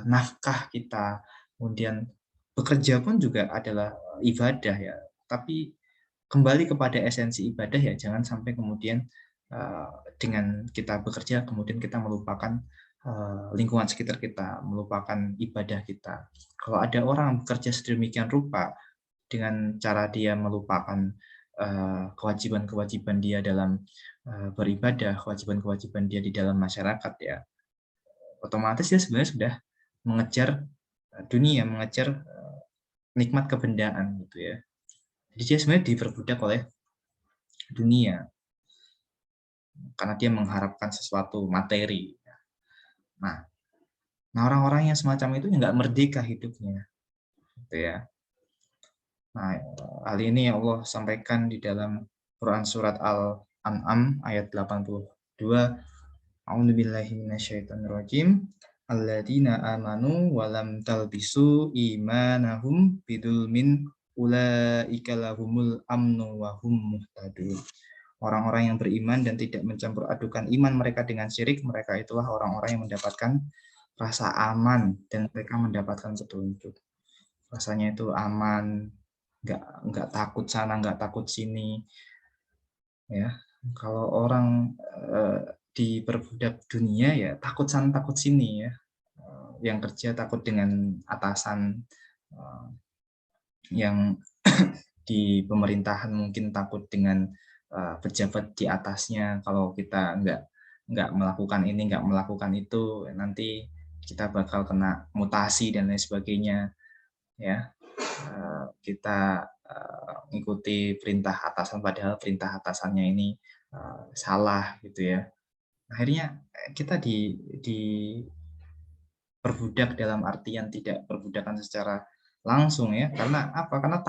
nafkah kita. Kemudian bekerja pun juga adalah ibadah ya, tapi kembali kepada esensi ibadah ya, jangan sampai kemudian dengan kita bekerja kemudian kita melupakan lingkungan sekitar kita, melupakan ibadah kita. Kalau ada orang bekerja sedemikian rupa dengan cara dia melupakan kewajiban-kewajiban dia dalam beribadah, kewajiban-kewajiban dia di dalam masyarakat ya, otomatis dia sebenarnya sudah mengejar dunia, mengejar nikmat kebendaan gitu ya. Jadi dia sebenarnya diperbudak oleh dunia karena dia mengharapkan sesuatu materi. Nah, orang-orang yang semacam itu nggak merdeka hidupnya, gitu ya. Nah, hal ini Allah sampaikan di dalam Quran surat Al-An'am ayat 82. A'udzubillahi minasyaitonirrajim. Alladzina amanu wa lam talbisu imanahum bidulmin ulaika lahumul amnu wa hum muhtadun. Orang-orang yang beriman dan tidak mencampur adukan iman mereka dengan syirik, mereka itulah orang-orang yang mendapatkan rasa aman dan mereka mendapatkan petunjuk. Rasanya itu aman, nggak takut sana, nggak takut sini. Ya, kalau orang diperbudak dunia ya takut sana takut sini ya. Yang kerja takut dengan atasan, yang di pemerintahan mungkin takut dengan pejabat di atasnya. Kalau kita nggak melakukan ini, nggak melakukan itu, nanti kita bakal kena mutasi dan lain sebagainya. Ya, kita mengikuti perintah atasan padahal perintah atasannya ini salah gitu ya. Akhirnya kita diperbudak dalam artian tidak perbudakan secara langsung ya. Karena apa? Karena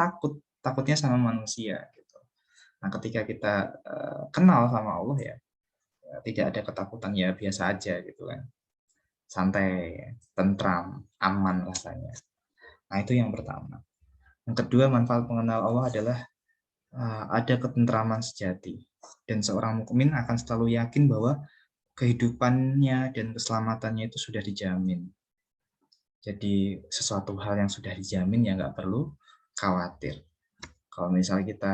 takutnya sama manusia gitu. Nah, ketika kita kenal sama Allah ya, tidak ada ketakutan ya, biasa aja gitu kan. Santai, tentram, aman rasanya. Nah, itu yang pertama. Yang kedua, manfaat mengenal Allah adalah ada ketentraman sejati. Dan seorang mukmin akan selalu yakin bahwa kehidupannya dan keselamatannya itu sudah dijamin. Jadi sesuatu hal yang sudah dijamin ya nggak perlu khawatir. Kalau misalnya kita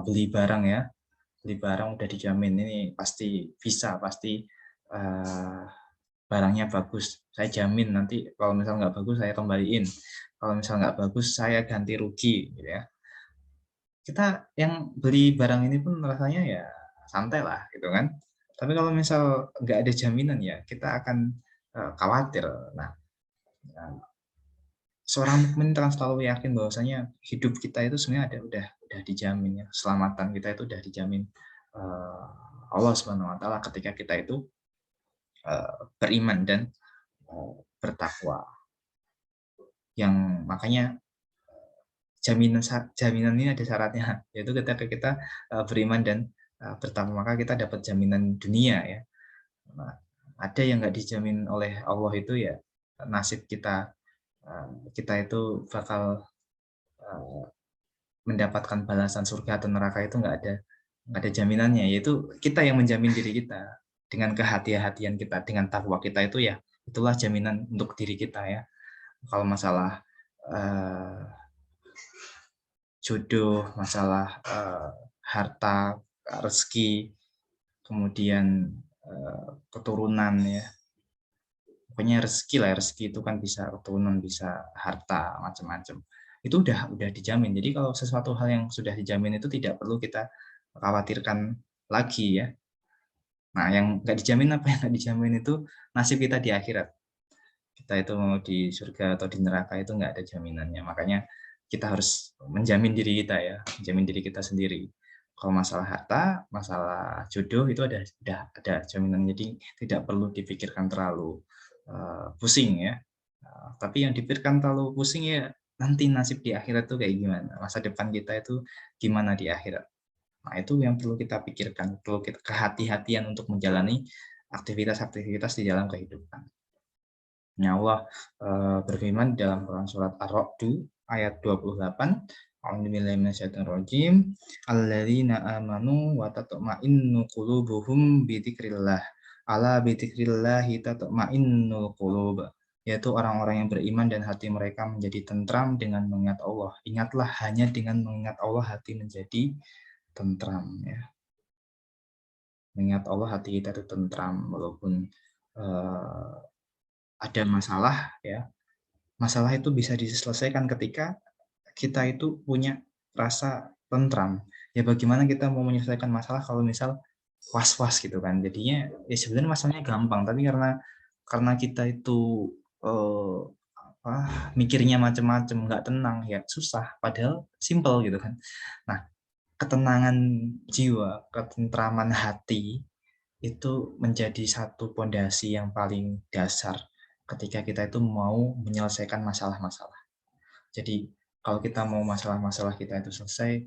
beli barang ya, beli barang udah dijamin ini pasti bisa, pasti barangnya bagus. Saya jamin nanti kalau misalnya nggak bagus saya kembaliin. Kalau misalnya nggak bagus saya ganti rugi, gitu ya. Kita yang beli barang ini pun rasanya ya santai lah, gitu kan. Tapi kalau misal nggak ada jaminan ya kita akan khawatir. Nah, seorang mukmin akan selalu yakin bahwasanya hidup kita itu sebenarnya udah dijamin ya, keselamatan kita itu udah dijamin Allah Subhanahu wa taala ketika kita itu beriman dan bertakwa. Yang makanya jaminan ini ada syaratnya, yaitu ketika kita beriman dan bertakwa maka kita dapat jaminan dunia ya. Nah, ada yang nggak dijamin oleh Allah itu ya nasib kita, kita itu bakal mendapatkan balasan surga atau neraka itu nggak ada jaminannya, yaitu kita yang menjamin diri kita dengan kehati-hatian kita, dengan takwa kita itu ya itulah jaminan untuk diri kita ya. Kalau masalah jodoh, masalah harta, rezeki, kemudian keturunan ya. Pokoknya rezeki lah, rezeki itu kan bisa keturunan, bisa harta, macam-macam. Itu udah dijamin. Jadi kalau sesuatu hal yang sudah dijamin itu tidak perlu kita khawatirkan lagi ya. Nah, yang nggak dijamin apa yang nggak dijamin itu nasib kita di akhirat. Kita itu mau di surga atau di neraka itu nggak ada jaminannya. Makanya kita harus menjamin diri kita ya, menjamin diri kita sendiri. Kalau masalah harta, masalah jodoh itu udah ada jaminan, jadi tidak perlu dipikirkan terlalu pusing ya. Tapi yang dipikirkan terlalu pusing ya nanti nasib di akhirat tuh kayak gimana, masa depan kita itu gimana di akhirat. Nah, itu yang perlu kita pikirkan, perlu kita kehati-hatian untuk menjalani aktivitas-aktivitas di dalam kehidupan. Nah, Allah berfirman dalam Quran surat Ar-Ra'd ayat 28, A'udzubillahi minasyaitonirrajim, alladzina amanu wa tatma'innu qulubuhum bidzikrillah. Ala bidzikrillahi tatma'innul qulub. Yaitu orang-orang yang beriman dan hati mereka menjadi tentram dengan mengingat Allah. Ingatlah, hanya dengan mengingat Allah hati menjadi tentram, ya. Mengingat Allah hati kita itu tentram walaupun ada masalah, ya. Masalah itu bisa diselesaikan ketika kita itu punya rasa tentram. Ya bagaimana kita mau menyelesaikan masalah kalau misal was-was gitu kan. Jadinya ya sebenarnya masalahnya gampang, tapi karena kita itu mikirnya macam-macam, nggak tenang, ya susah. Padahal simple gitu kan. Nah, ketenangan jiwa, ketentraman hati itu menjadi satu pondasi yang paling dasar ketika kita itu mau menyelesaikan masalah-masalah. Jadi kalau kita mau masalah-masalah kita itu selesai,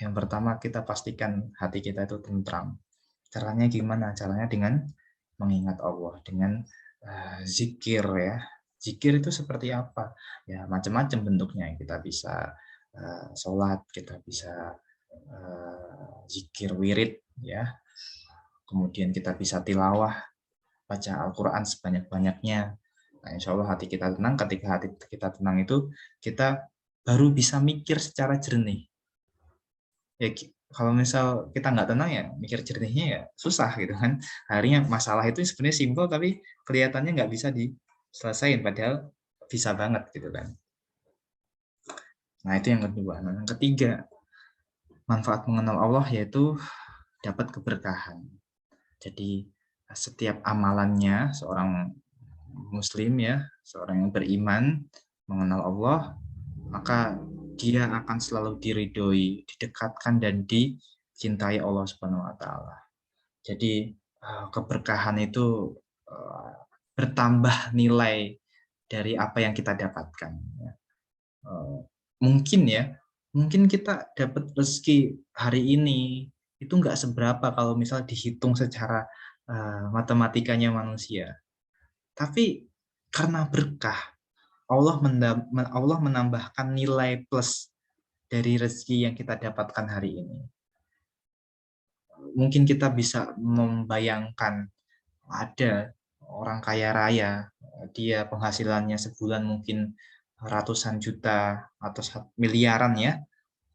yang pertama kita pastikan hati kita itu tentram. Caranya gimana? Caranya dengan mengingat Allah, dengan zikir, ya. Zikir itu seperti apa? Ya macam-macam bentuknya. Kita bisa sholat, kita bisa zikir wirid, ya. Kemudian kita bisa tilawah, baca Al-Quran sebanyak-banyaknya. Nah, insya Allah hati kita tenang. Ketika hati kita tenang itu, kita baru bisa mikir secara jernih. Ya, kalau misal kita nggak tenang ya, mikir jernihnya ya susah gitu kan. Akhirnya masalah itu sebenarnya simpel, tapi kelihatannya nggak bisa diselesaikan, padahal bisa banget gitu kan. Nah, itu yang kedua. Nah, yang ketiga, manfaat mengenal Allah yaitu dapat keberkahan. Jadi setiap amalannya seorang muslim, ya, seorang yang beriman mengenal Allah, maka dia akan selalu diridhoi, didekatkan dan dicintai Allah Subhanahu wa taala. Jadi keberkahan itu bertambah nilai dari apa yang kita dapatkan. Mungkin kita dapat rezeki hari ini itu nggak seberapa kalau misal dihitung secara matematikanya manusia. Tapi karena berkah, Allah menambahkan nilai plus dari rezeki yang kita dapatkan hari ini. Mungkin kita bisa membayangkan ada orang kaya raya, dia penghasilannya sebulan mungkin ratusan juta atau miliaran, ya.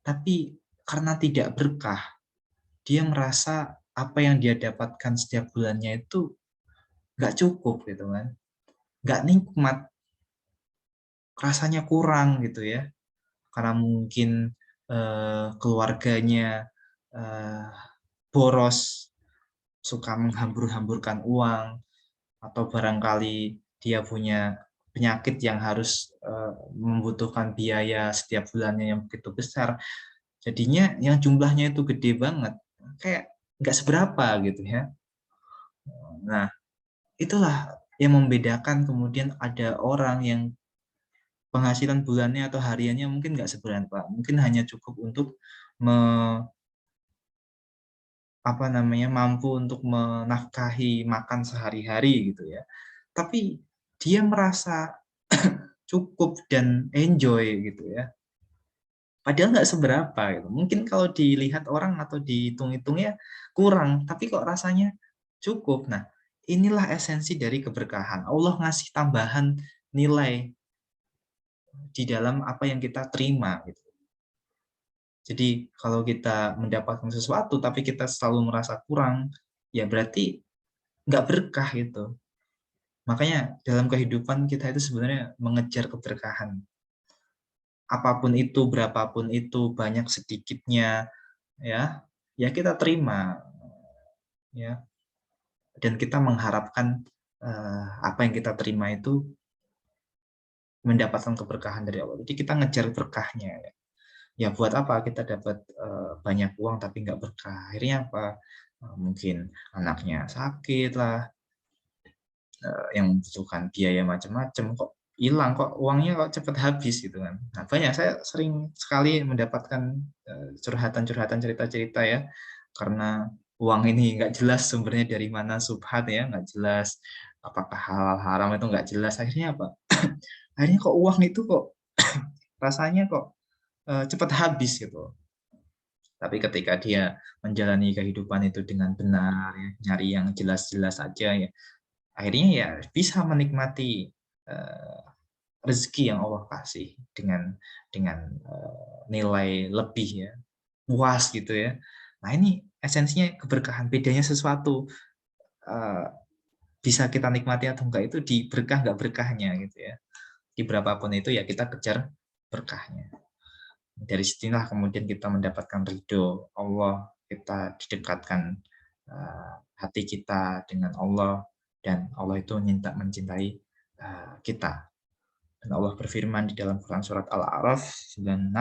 Tapi karena tidak berkah, dia merasa apa yang dia dapatkan setiap bulannya itu nggak cukup gitu kan, nggak nikmat, rasanya kurang gitu ya, karena mungkin keluarganya boros, suka menghambur-hamburkan uang, atau barangkali dia punya penyakit yang harus membutuhkan biaya setiap bulannya yang begitu besar. Jadinya yang jumlahnya itu gede banget, kayak nggak seberapa gitu ya. Nah, itulah yang membedakan kemudian ada orang yang penghasilan bulannya atau hariannya mungkin nggak seberapa, mungkin hanya cukup untuk mampu untuk menafkahi makan sehari-hari gitu ya. Tapi dia merasa cukup dan enjoy gitu ya. Padahal nggak seberapa gitu. Mungkin kalau dilihat orang atau dihitung-hitung ya kurang, tapi kok rasanya cukup. Nah, inilah esensi dari keberkahan. Allah ngasih tambahan nilai di dalam apa yang kita terima gitu. Jadi kalau kita mendapatkan sesuatu tapi kita selalu merasa kurang, ya berarti nggak berkah gitu. Makanya dalam kehidupan kita itu sebenarnya mengejar keberkahan. Apapun itu, berapapun itu, banyak sedikitnya, ya kita terima, ya. Dan kita mengharapkan apa yang kita terima itu mendapatkan keberkahan dari Allah. Jadi kita ngejar berkahnya. Ya buat apa kita dapat banyak uang tapi nggak berkah? Akhirnya apa? Mungkin anaknya sakit lah, yang membutuhkan biaya macam-macam, kok hilang kok, uangnya kok cepat habis gitu kan. Nah, banyak, saya sering sekali mendapatkan curhatan-curhatan, cerita-cerita ya, karena uang ini nggak jelas sumbernya dari mana, subhat ya, nggak jelas apakah halal haram itu nggak jelas. Akhirnya apa? Akhirnya kok uang itu kok rasanya kok cepat habis gitu. Tapi ketika dia menjalani kehidupan itu dengan benar, ya, nyari yang jelas-jelas aja ya, akhirnya ya bisa menikmati rezeki yang Allah kasih dengan nilai lebih ya, puas gitu ya. Nah ini esensinya keberkahan, bedanya sesuatu bisa kita nikmati atau enggak itu di berkah enggak berkahnya gitu ya. Di berapapun itu ya kita kejar berkahnya. Dari sinilah kemudian kita mendapatkan ridho Allah, kita didekatkan hati kita dengan Allah, dan Allah itu mencintai kita. Dan Allah berfirman di dalam Quran surat Al-A'raf 96,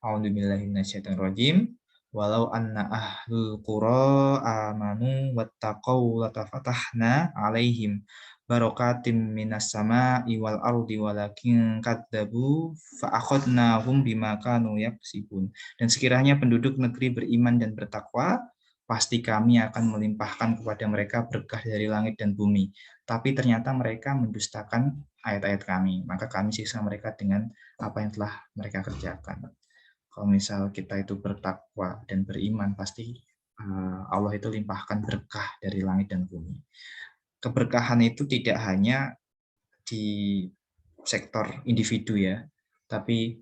A'udzubillahi minasyaitonirrajim, walau anna ahlul qura amanu wattaqau latafatahna alaihim barakatim minas sama'i wal ardi walakin kadzabu fa'akhadnahum bima kanu yaksibun. Dan sekiranya penduduk negeri beriman dan bertakwa, pasti kami akan melimpahkan kepada mereka berkah dari langit dan bumi. Tapi ternyata mereka mendustakan ayat-ayat kami, maka kami siksa mereka dengan apa yang telah mereka kerjakan. Kalau misal kita itu bertakwa dan beriman, pasti Allah itu limpahkan berkah dari langit dan bumi. Keberkahan itu tidak hanya di sektor individu ya, tapi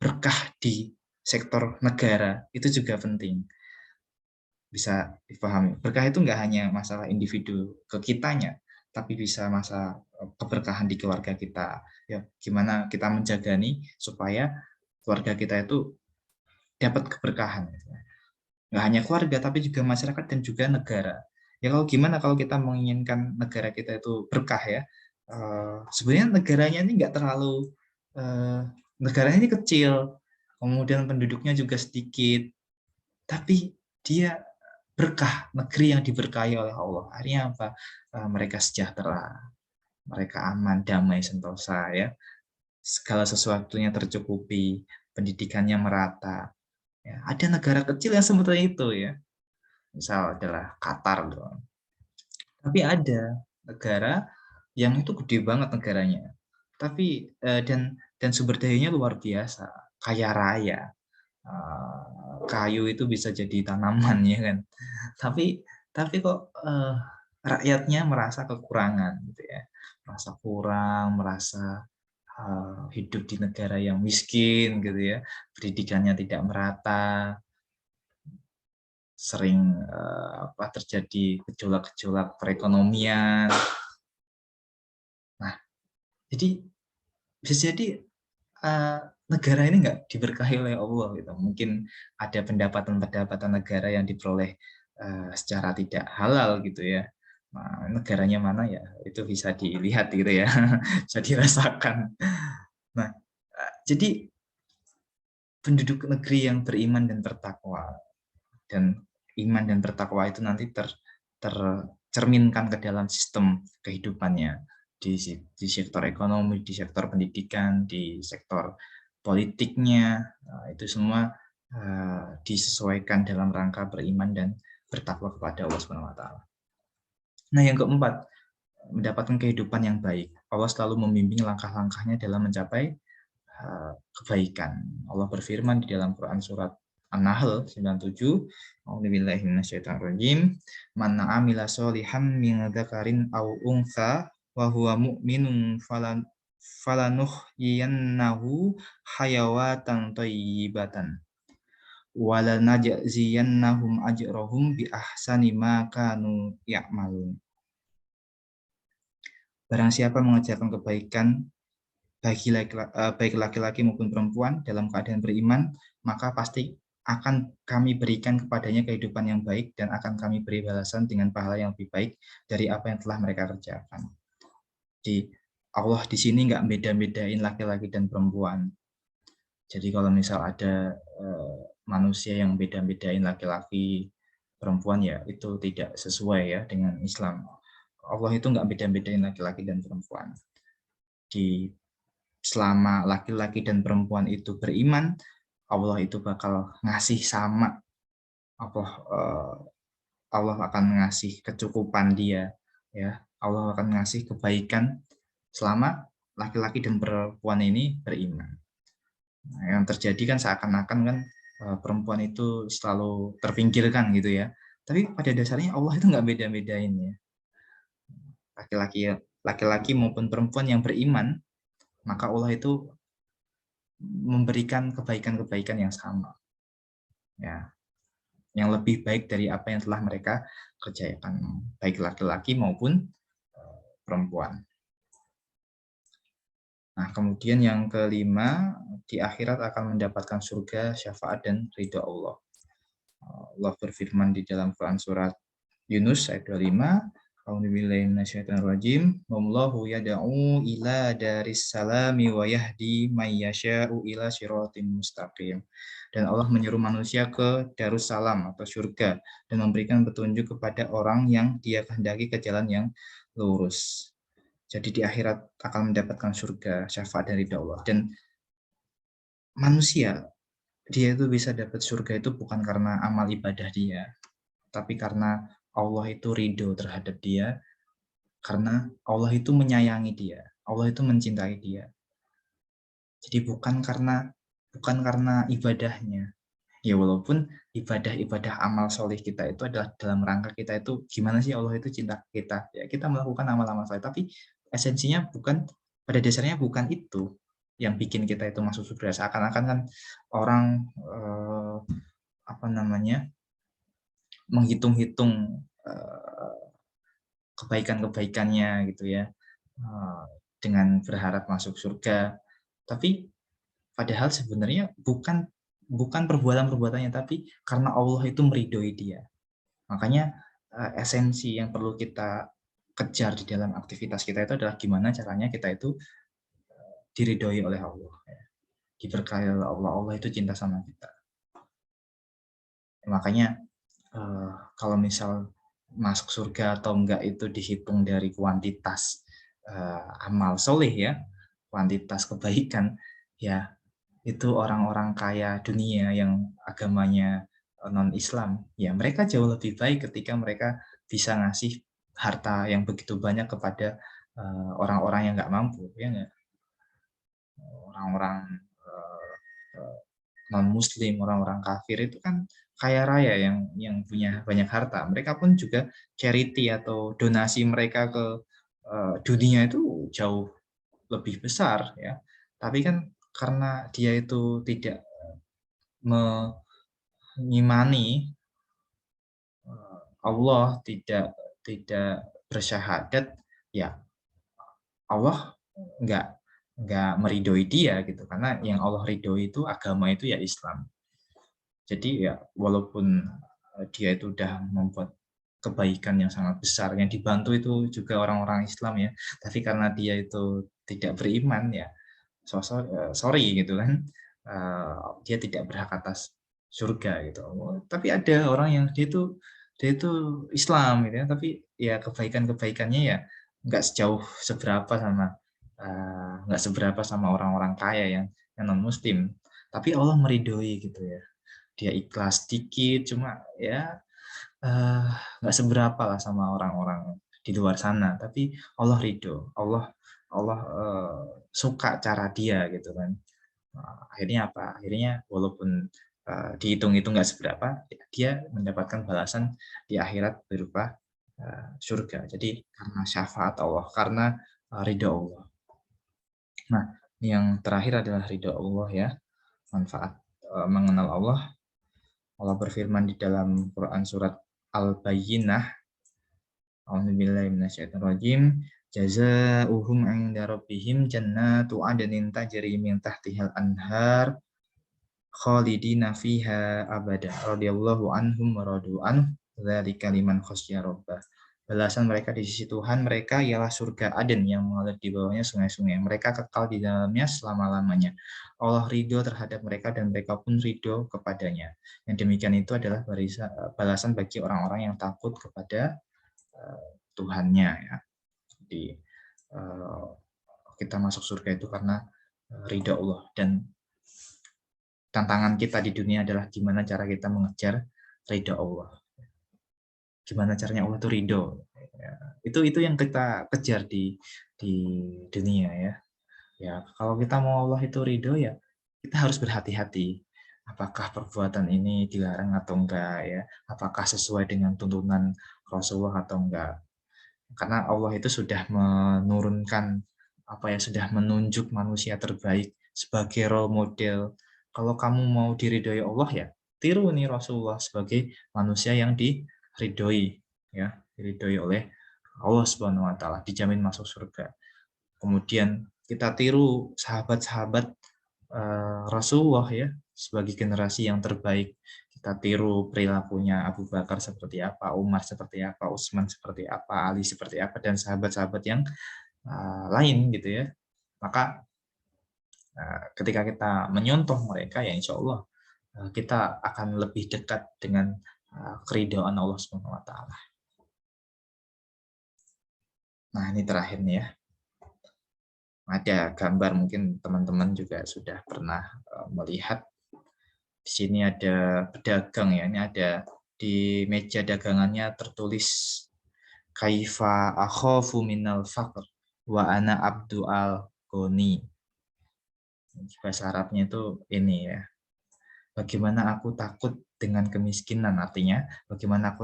berkah di sektor negara itu juga penting. Bisa dipahami. Berkah itu nggak hanya masalah individu ke kitanya, tapi bisa masa keberkahan di keluarga kita. Ya, gimana kita menjaga nih supaya keluarga kita itu dapat keberkahan. Nggak hanya keluarga, tapi juga masyarakat dan juga negara. Ya kalau gimana kalau kita menginginkan negara kita itu berkah ya, sebenarnya negaranya ini nggak terlalu, negaranya ini kecil, kemudian penduduknya juga sedikit, tapi dia berkah, negeri yang diberkahi oleh Allah. Akhirnya apa? Mereka sejahtera, mereka aman, damai, sentosa ya. Segala sesuatunya tercukupi, pendidikannya merata. Ya, ada negara kecil yang seperti itu ya. Misal adalah Qatar loh. Tapi ada negara yang itu gede banget negaranya. Tapi dan sumber dayanya luar biasa, kaya raya. Kayu itu bisa jadi tanaman ya kan. Tapi kok rakyatnya merasa kekurangan gitu ya, merasa kurang, merasa hidup di negara yang miskin gitu ya, pendidikannya tidak merata, sering terjadi gejolak-gejolak perekonomian. Nah, jadi bisa jadi negara ini nggak diberkahi oleh Allah gitu. Mungkin ada pendapatan-pendapatan negara yang diperoleh secara tidak halal gitu ya. Nah, negaranya mana ya itu bisa dilihat gitu ya, bisa dirasakan. Nah, jadi penduduk negeri yang beriman dan bertakwa, dan iman dan bertakwa itu nanti tercerminkan ke dalam sistem kehidupannya di sektor ekonomi, di sektor pendidikan, di sektor politiknya, itu semua disesuaikan dalam rangka beriman dan bertakwa kepada Allah Subhanahu wa taala. Nah, yang keempat, mendapatkan kehidupan yang baik. Allah selalu membimbing langkah-langkahnya dalam mencapai kebaikan. Allah berfirman di dalam Quran surat An-Nahl 97, A'udzubillahi minasyaitonirrajim, man 'amila sholihan min dzakarin aw untha wa huwa mu'minun falanuhyiyannahu hayawatan thayyibatan wa lanajziyannahum ajrahum bi ahsani ma kanu ya'malun. Barang siapa mengerjakan kebaikan baik laki-laki maupun perempuan dalam keadaan beriman, maka pasti akan kami berikan kepadanya kehidupan yang baik dan akan kami beri balasan dengan pahala yang lebih baik dari apa yang telah mereka kerjakan. Jadi Allah di sini nggak beda-bedain laki-laki dan perempuan. Jadi kalau misal ada manusia yang beda-bedain laki-laki perempuan, ya itu tidak sesuai ya dengan Islam. Allah itu nggak beda-bedain laki-laki dan perempuan. selama laki-laki dan perempuan itu beriman, Allah itu bakal ngasih sama. Allah akan ngasih kecukupan dia, ya. Allah akan ngasih kebaikan selama laki-laki dan perempuan ini beriman. Nah, yang terjadi kan seakan-akan kan perempuan itu selalu terpinggirkan gitu ya. Tapi pada dasarnya Allah itu nggak beda-bedain ya. Laki-laki maupun perempuan yang beriman, maka Allah itu memberikan kebaikan-kebaikan yang sama. Ya, yang lebih baik dari apa yang telah mereka kerjakan, baik laki-laki maupun perempuan. Nah, kemudian yang kelima, di akhirat akan mendapatkan surga, syafaat, dan ridho Allah. Allah berfirman di dalam Quran surat Yunus ayat 25, A'udzubillahi minasyaitonirrajim. Wallahu yad'u ila daris salami wa yahdi may yasha'u ila siratim mustaqim. Dan Allah menyuruh manusia ke Darussalam atau surga dan memberikan petunjuk kepada orang yang dia kehendaki ke jalan yang lurus. Jadi di akhirat akan mendapatkan surga, syafaat dan ridha Allah. Dan manusia, dia itu bisa dapat surga itu bukan karena amal ibadah dia, tapi karena Allah itu ridho terhadap dia, karena Allah itu menyayangi dia, Allah itu mencintai dia. Jadi bukan karena ibadahnya. Ya walaupun ibadah amal soleh kita itu adalah dalam rangka kita itu gimana sih Allah itu cinta kita. Ya kita melakukan amal-amal soleh, tapi esensinya bukan, pada dasarnya bukan itu yang bikin kita itu masuk surga. Seakan-akan kan orang menghitung-hitung kebaikan-kebaikannya gitu ya, dengan berharap masuk surga. Tapi padahal sebenarnya bukan perbuatan-perbuatannya, tapi karena Allah itu meridhoi dia. Makanya esensi yang perlu kita kejar di dalam aktivitas kita itu adalah gimana caranya kita itu diridhoi oleh Allah, diberkahi oleh Allah. Allah itu cinta sama kita. Makanya kalau misal masuk surga atau enggak itu dihitung dari kuantitas amal soleh ya, kuantitas kebaikan ya, itu orang-orang kaya dunia yang agamanya non-Islam, ya mereka jauh lebih baik ketika mereka bisa ngasih harta yang begitu banyak kepada orang-orang yang nggak mampu, ya nggak? Orang-orang non-Muslim, orang-orang kafir itu kan kaya raya yang punya banyak harta. Mereka pun juga charity atau donasi mereka ke dunia itu jauh lebih besar ya. Tapi kan karena dia itu tidak mengimani Allah, tidak bersyahadat, ya Allah nggak meridhoi dia gitu, karena yang Allah ridhoi itu agama itu ya Islam. Jadi ya walaupun dia itu udah membuat kebaikan yang sangat besar, yang dibantu itu juga orang-orang Islam ya, tapi karena dia itu tidak beriman ya, sorry gitu kan, dia tidak berhak atas surga gitu. Tapi ada orang yang dia itu Islam gitu ya, tapi ya kebaikannya ya nggak seberapa sama orang-orang kaya yang non Muslim. Tapi Allah meridhoi gitu ya. Dia ikhlas dikit, cuma ya nggak seberapa lah sama orang-orang di luar sana. Tapi Allah ridho, Allah suka cara dia gitu kan. Akhirnya apa? Akhirnya walaupun dihitung-hitung nggak seberapa, dia mendapatkan balasan di akhirat berupa surga. Jadi karena syafaat Allah, karena ridho Allah. Nah, yang terakhir adalah ridho Allah ya, manfaat mengenal Allah. Allah berfirman di dalam Quran surat Al-Bayyinah, A'udzubillahi minasyaitonirrajim, jazaa'uhum 'inda rabbihim jannatu 'adnin tajri min tahtihal anhar khalidina fiha abada radhiyallahu anhum wa radu anhu dzalika liman khasyya rabbah. Balasan mereka di sisi Tuhan mereka ialah surga Aden yang mengalir di bawahnya sungai-sungai. Mereka kekal di dalamnya selama-lamanya. Allah ridho terhadap mereka dan mereka pun ridho kepadanya. Yang demikian itu adalah balasan bagi orang-orang yang takut kepada Tuhannya ya. Jadi kita masuk surga itu karena ridha Allah. Dan tantangan kita di dunia adalah gimana cara kita mengejar ridha Allah. Gimana caranya Allah itu ridho. Ya, itu yang kita kejar di dunia ya. Ya, kalau kita mau Allah itu ridho ya, kita harus berhati-hati. Apakah perbuatan ini dilarang atau enggak ya? Apakah sesuai dengan tuntunan Rasulullah atau enggak? Karena Allah itu sudah menurunkan sudah menunjuk manusia terbaik sebagai role model. Kalau kamu mau diridhoi Allah ya, tiru nih Rasulullah sebagai manusia yang diridhoi ya, diridhoi oleh Allah Subhanahu wa taala, dijamin masuk surga. Kemudian kita tiru sahabat-sahabat Rasulullah ya, sebagai generasi yang terbaik. Kita tiru perilakunya Abu Bakar seperti apa, Umar seperti apa, Utsman seperti apa, Ali seperti apa, dan sahabat-sahabat yang lain gitu ya. Maka ketika kita menyontoh mereka ya insya Allah kita akan lebih dekat dengan keridhaan Allah Subhanahu wa taala. Nah, ini terakhir nih ya. Ada gambar, mungkin teman-teman juga sudah pernah melihat. Di sini ada pedagang ya, ini ada di meja dagangannya tertulis kaifa akhafu minal faqr wa ana abdu al goni. Bahasa Arabnya itu ini ya. Bagaimana aku takut dengan kemiskinan, artinya bagaimana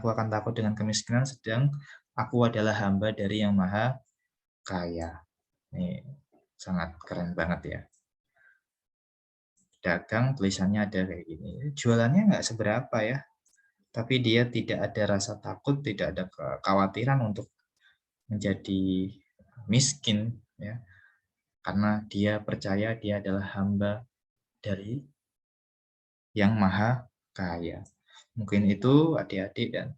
aku akan takut dengan kemiskinan sedang aku adalah hamba dari yang maha kaya. Ini sangat keren banget ya. Dagang tulisannya ada kayak gini. Jualannya nggak seberapa ya, tapi dia tidak ada rasa takut, tidak ada kekhawatiran untuk menjadi miskin ya, karena dia percaya dia adalah hamba dari yang maha kaya. Mungkin itu adik-adik dan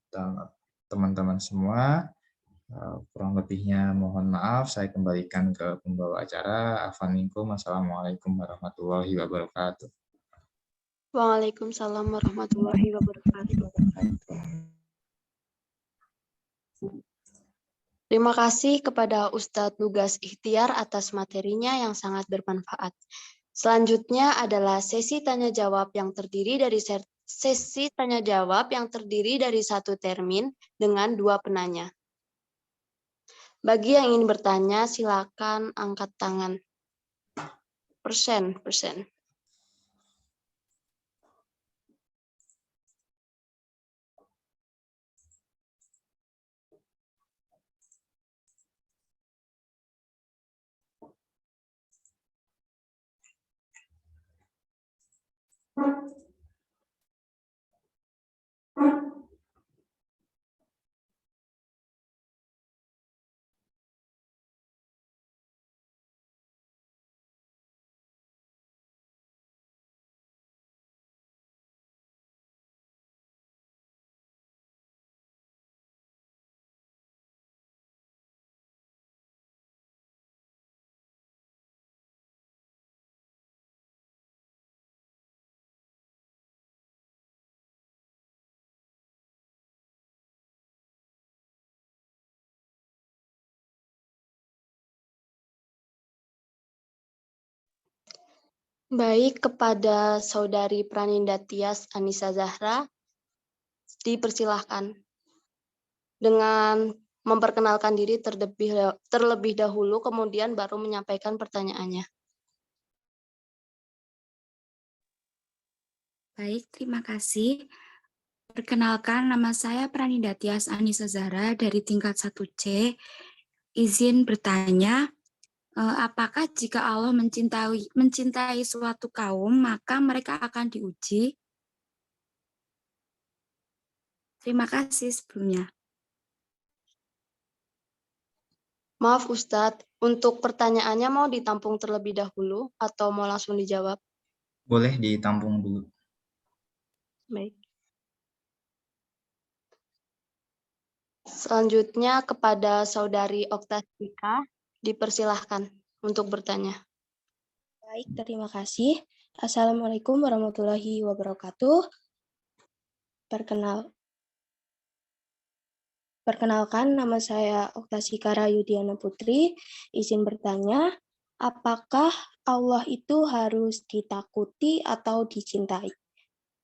teman-teman semua. Kurang lebihnya mohon maaf, saya kembalikan ke pembawa acara. Afwan minkum. Assalamualaikum warahmatullahi wabarakatuh. Waalaikumsalam warahmatullahi wabarakatuh. Terima kasih kepada Ustadz Lugas Ikhtiar atas materinya yang sangat bermanfaat. Selanjutnya adalah sesi tanya jawab yang terdiri dari satu termin dengan 2 penanya. Bagi yang ingin bertanya, silakan angkat tangan. Persen. Baik, kepada Saudari Praninda Tias Anissa Zahra, dipersilahkan dengan memperkenalkan diri terlebih dahulu, kemudian baru menyampaikan pertanyaannya. Baik, terima kasih. Perkenalkan, nama saya Praninda Tias Anissa Zahra dari tingkat 1C. Izin bertanya, apakah jika Allah mencintai suatu kaum, maka mereka akan diuji? Terima kasih sebelumnya. Maaf Ustadz, untuk pertanyaannya mau ditampung terlebih dahulu atau mau langsung dijawab? Boleh ditampung dulu. Baik. Selanjutnya kepada Saudari Oktasika, dipersilahkan untuk bertanya. Baik, terima kasih. Assalamualaikum warahmatullahi wabarakatuh. Perkenalkan, nama saya Oktasika Rayudiana Putri. Izin bertanya, apakah Allah itu harus ditakuti atau dicintai?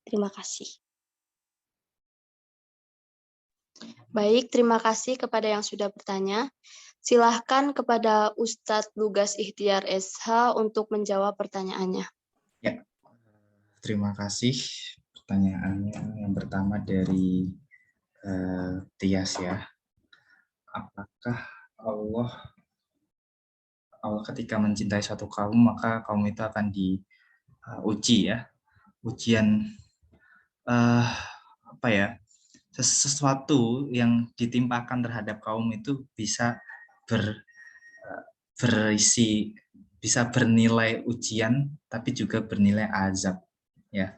Terima kasih. Baik, terima kasih kepada yang sudah bertanya. Silahkan kepada Ustadz Lugas Ikhtiar SH untuk menjawab pertanyaannya. Ya, terima kasih pertanyaannya. Yang pertama dari Tias ya. Apakah Allah ketika mencintai suatu kaum, maka kaum itu akan diuji ya. Ujian apa ya? Sesuatu yang ditimpakan terhadap kaum itu bisa berisi, bisa bernilai ujian tapi juga bernilai azab ya.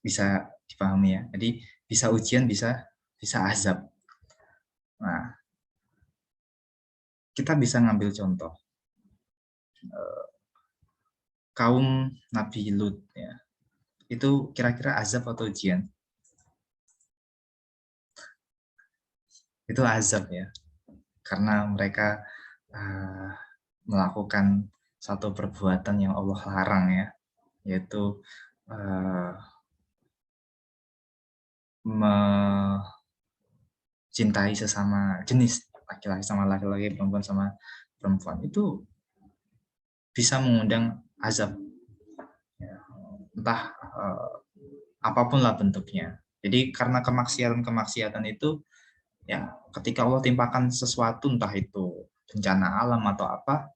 Bisa dipahami ya. Jadi bisa ujian, bisa azab. Nah, kita bisa ngambil contoh kaum Nabi Lut ya. Itu kira-kira azab atau ujian? Itu azab ya. Karena mereka melakukan satu perbuatan yang Allah larang ya, yaitu mencintai sesama jenis, laki-laki sama laki-laki, perempuan sama perempuan, itu bisa mengundang azab ya, entah apapun lah bentuknya. Jadi karena kemaksiatan itu ya, ketika Allah timpakan sesuatu, entah itu bencana alam atau apa,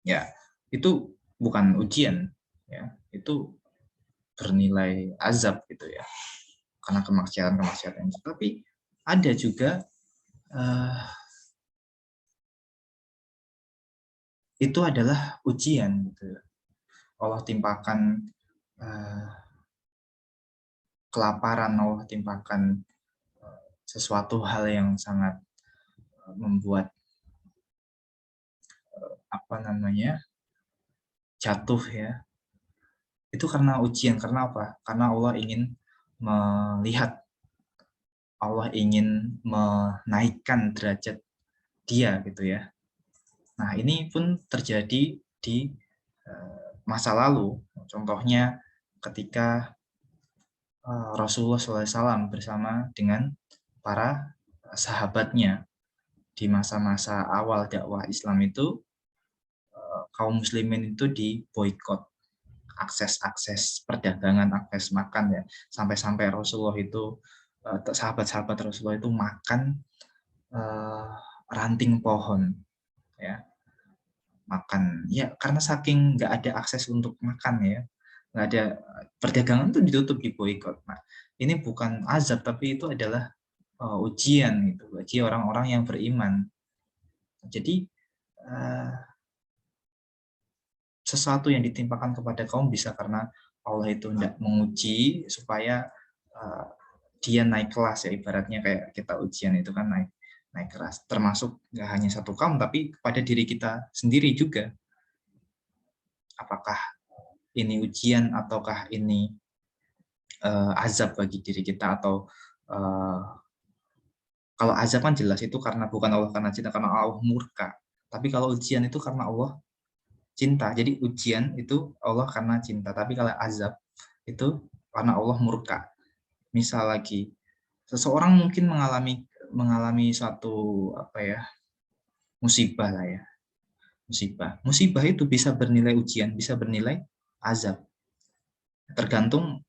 ya itu bukan ujian ya, itu bernilai azab gitu ya, karena kemaksiatan itu. Tapi ada juga itu adalah ujian gitu. Allah timpakan kelaparan, Allah timpakan sesuatu hal yang sangat membuat jatuh ya. Itu karena ujian, karena apa? Karena Allah ingin melihat, Allah ingin menaikkan derajat dia gitu ya. Nah, ini pun terjadi di masa lalu. Contohnya ketika Rasulullah SAW bersama dengan para sahabatnya di masa-masa awal dakwah Islam itu, kaum muslimin itu diboikot akses perdagangan, akses makan ya, sampai-sampai Rasulullah itu, sahabat-sahabat Rasulullah itu makan ranting pohon ya, makan ya, karena saking nggak ada akses untuk makan ya, nggak ada, perdagangan itu ditutup, diboikot. Nah, ini bukan azab tapi itu adalah ujian gitu bagi orang-orang yang beriman. Jadi sesuatu yang ditimpakan kepada kaum bisa karena Allah itu tidak menguji supaya dia naik kelas ya, ibaratnya kayak kita ujian itu kan naik kelas, termasuk nggak hanya satu kaum tapi kepada diri kita sendiri juga. Apakah ini ujian ataukah ini azab bagi diri kita, atau kalau azab kan jelas itu karena bukan Allah karena cinta, karena Allah murka. Tapi kalau ujian itu karena Allah cinta. Jadi ujian itu Allah karena cinta, tapi kalau azab itu karena Allah murka. Misal lagi seseorang mungkin mengalami suatu musibah lah ya. Musibah itu bisa bernilai ujian, bisa bernilai azab. Tergantung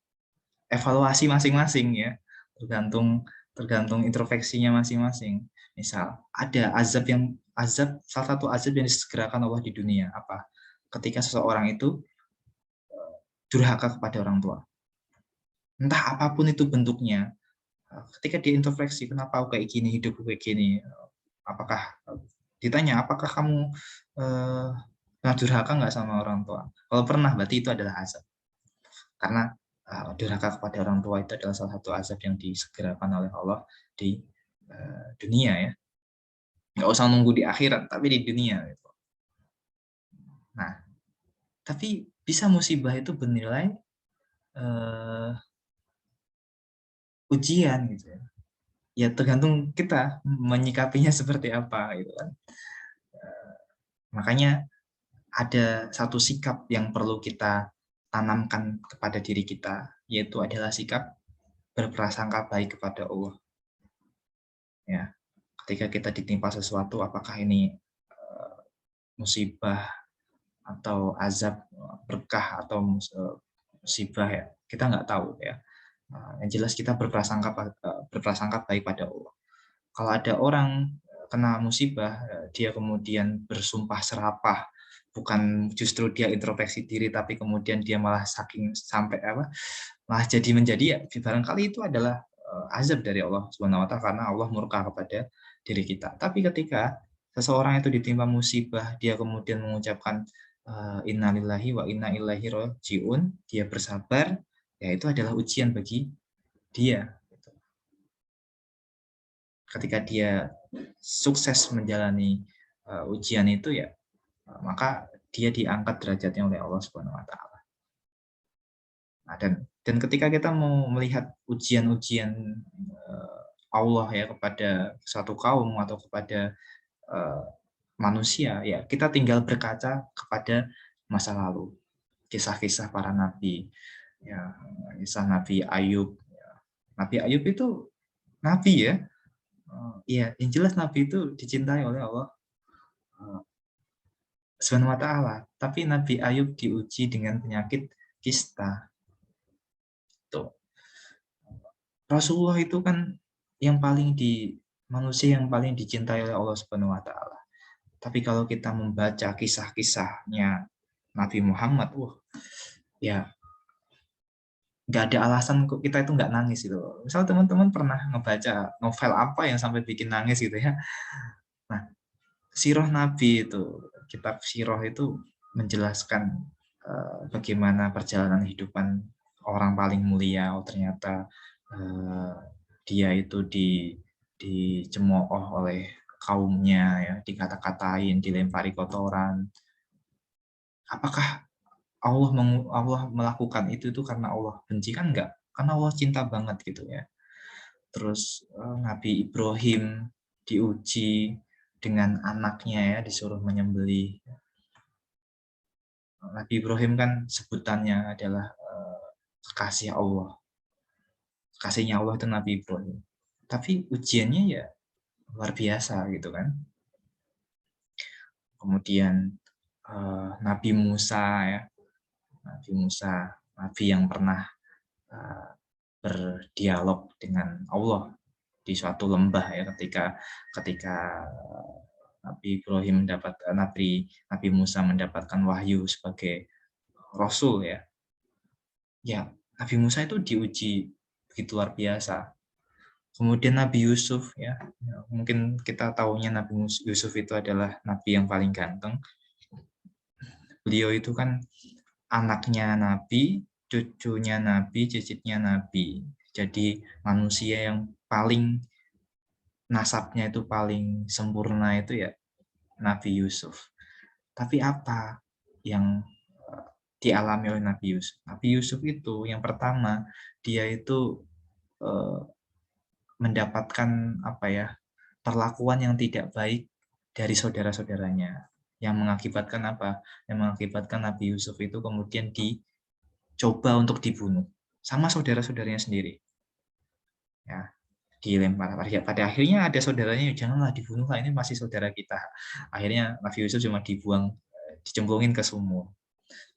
evaluasi masing-masing ya. Tergantung introspeksinya masing-masing. Misal ada salah satu azab yang disegerakan Allah di dunia apa? Ketika seseorang itu durhaka kepada orang tua. Entah apapun itu bentuknya. Ketika dia introspeksi, kenapa aku kayak gini, hidupku kayak gini? Apakah ditanya, apakah kamu pernah durhaka nggak sama orang tua? Kalau pernah, berarti itu adalah azab. Karena durhaka kepada orang tua itu adalah salah satu azab yang disegerakan oleh Allah di dunia ya. Nggak usah nunggu di akhirat, tapi di dunia. Gitu. Nah, tapi bisa musibah itu bernilai ujian gitu ya. ya tergantung kita menyikapinya seperti apa gitu kan. Makanya ada satu sikap yang perlu kita tanamkan kepada diri kita, yaitu adalah sikap berprasangka baik kepada Allah. Ya, ketika kita ditimpa sesuatu, apakah ini musibah atau azab, berkah atau musibah, ya kita nggak tahu ya. Yang jelas kita berprasangka baik pada Allah. Kalau ada orang kena musibah, dia kemudian bersumpah serapah, bukan justru dia introspeksi diri, tapi kemudian dia malah malah jadi menjadi, ya barangkali itu adalah azab dari Allah Subhanahu wa taala, karena Allah murka kepada diri kita. Tapi ketika seseorang itu ditimpa musibah, dia kemudian mengucapkan innalillahi wa inna ilaihi rajiun, dia bersabar, ya itu adalah ujian bagi dia. Ketika dia sukses menjalani ujian itu, ya maka dia diangkat derajatnya oleh Allah Subhanahu wa taala. Nah, dan ketika kita mau melihat ujian-ujian Allah ya kepada suatu kaum atau kepada manusia, ya kita tinggal berkaca kepada masa lalu, kisah-kisah para nabi, ya kisah Nabi Ayub. Nabi Ayub itu nabi ya, ya yang jelas nabi itu dicintai oleh Allah Subhanahu wa taala, tapi Nabi Ayub diuji dengan penyakit kista. Tuh. Rasulullah itu kan manusia yang paling dicintai oleh Allah Subhanahu wa taala. Tapi kalau kita membaca kisah-kisahnya Nabi Muhammad, ya nggak ada alasan kok kita itu nggak nangis gitu. Misal teman-teman pernah ngebaca novel apa yang sampai bikin nangis gitu ya. Nah, sirah Nabi itu, kitab sirah itu menjelaskan bagaimana perjalanan kehidupan orang paling mulia. Ternyata dia itu dicemooh oleh kaumnya, ya, dikata-katain, dilempari kotoran. Apakah Allah melakukan itu karena Allah benci? Kan enggak, karena Allah cinta banget gitu ya. Terus Nabi Ibrahim diuji dengan anaknya, ya, disuruh menyembelih. Nabi Ibrahim kan sebutannya adalah kekasih Allah. Kasihnya Allah itu Nabi Ibrahim. Tapi ujiannya ya luar biasa gitu kan. Kemudian Nabi Musa, ya. Nabi Musa, Nabi yang pernah berdialog dengan Allah di suatu lembah, ya, ketika Nabi Ibrahim Nabi Musa mendapatkan wahyu sebagai Rasul, ya. Ya, Nabi Musa itu diuji begitu luar biasa. Kemudian Nabi Yusuf, ya, mungkin kita tahunya Nabi Yusuf itu adalah Nabi yang paling ganteng. Beliau itu kan anaknya Nabi, cucunya Nabi, cicitnya Nabi. Jadi manusia yang paling nasabnya itu paling sempurna itu ya Nabi Yusuf. Tapi apa yang dialami oleh Nabi Yusuf? Nabi Yusuf itu yang pertama, dia itu mendapatkan perlakuan yang tidak baik dari saudara-saudaranya, yang mengakibatkan Yang mengakibatkan Nabi Yusuf itu kemudian dicoba untuk dibunuh sama saudara-saudaranya sendiri. Ya, dilempar. Pada akhirnya ada saudaranya, janganlah dibunuh lah, ini masih saudara kita. Akhirnya Nabi Yusuf cuma dibuang, dicemplungin ke sumur.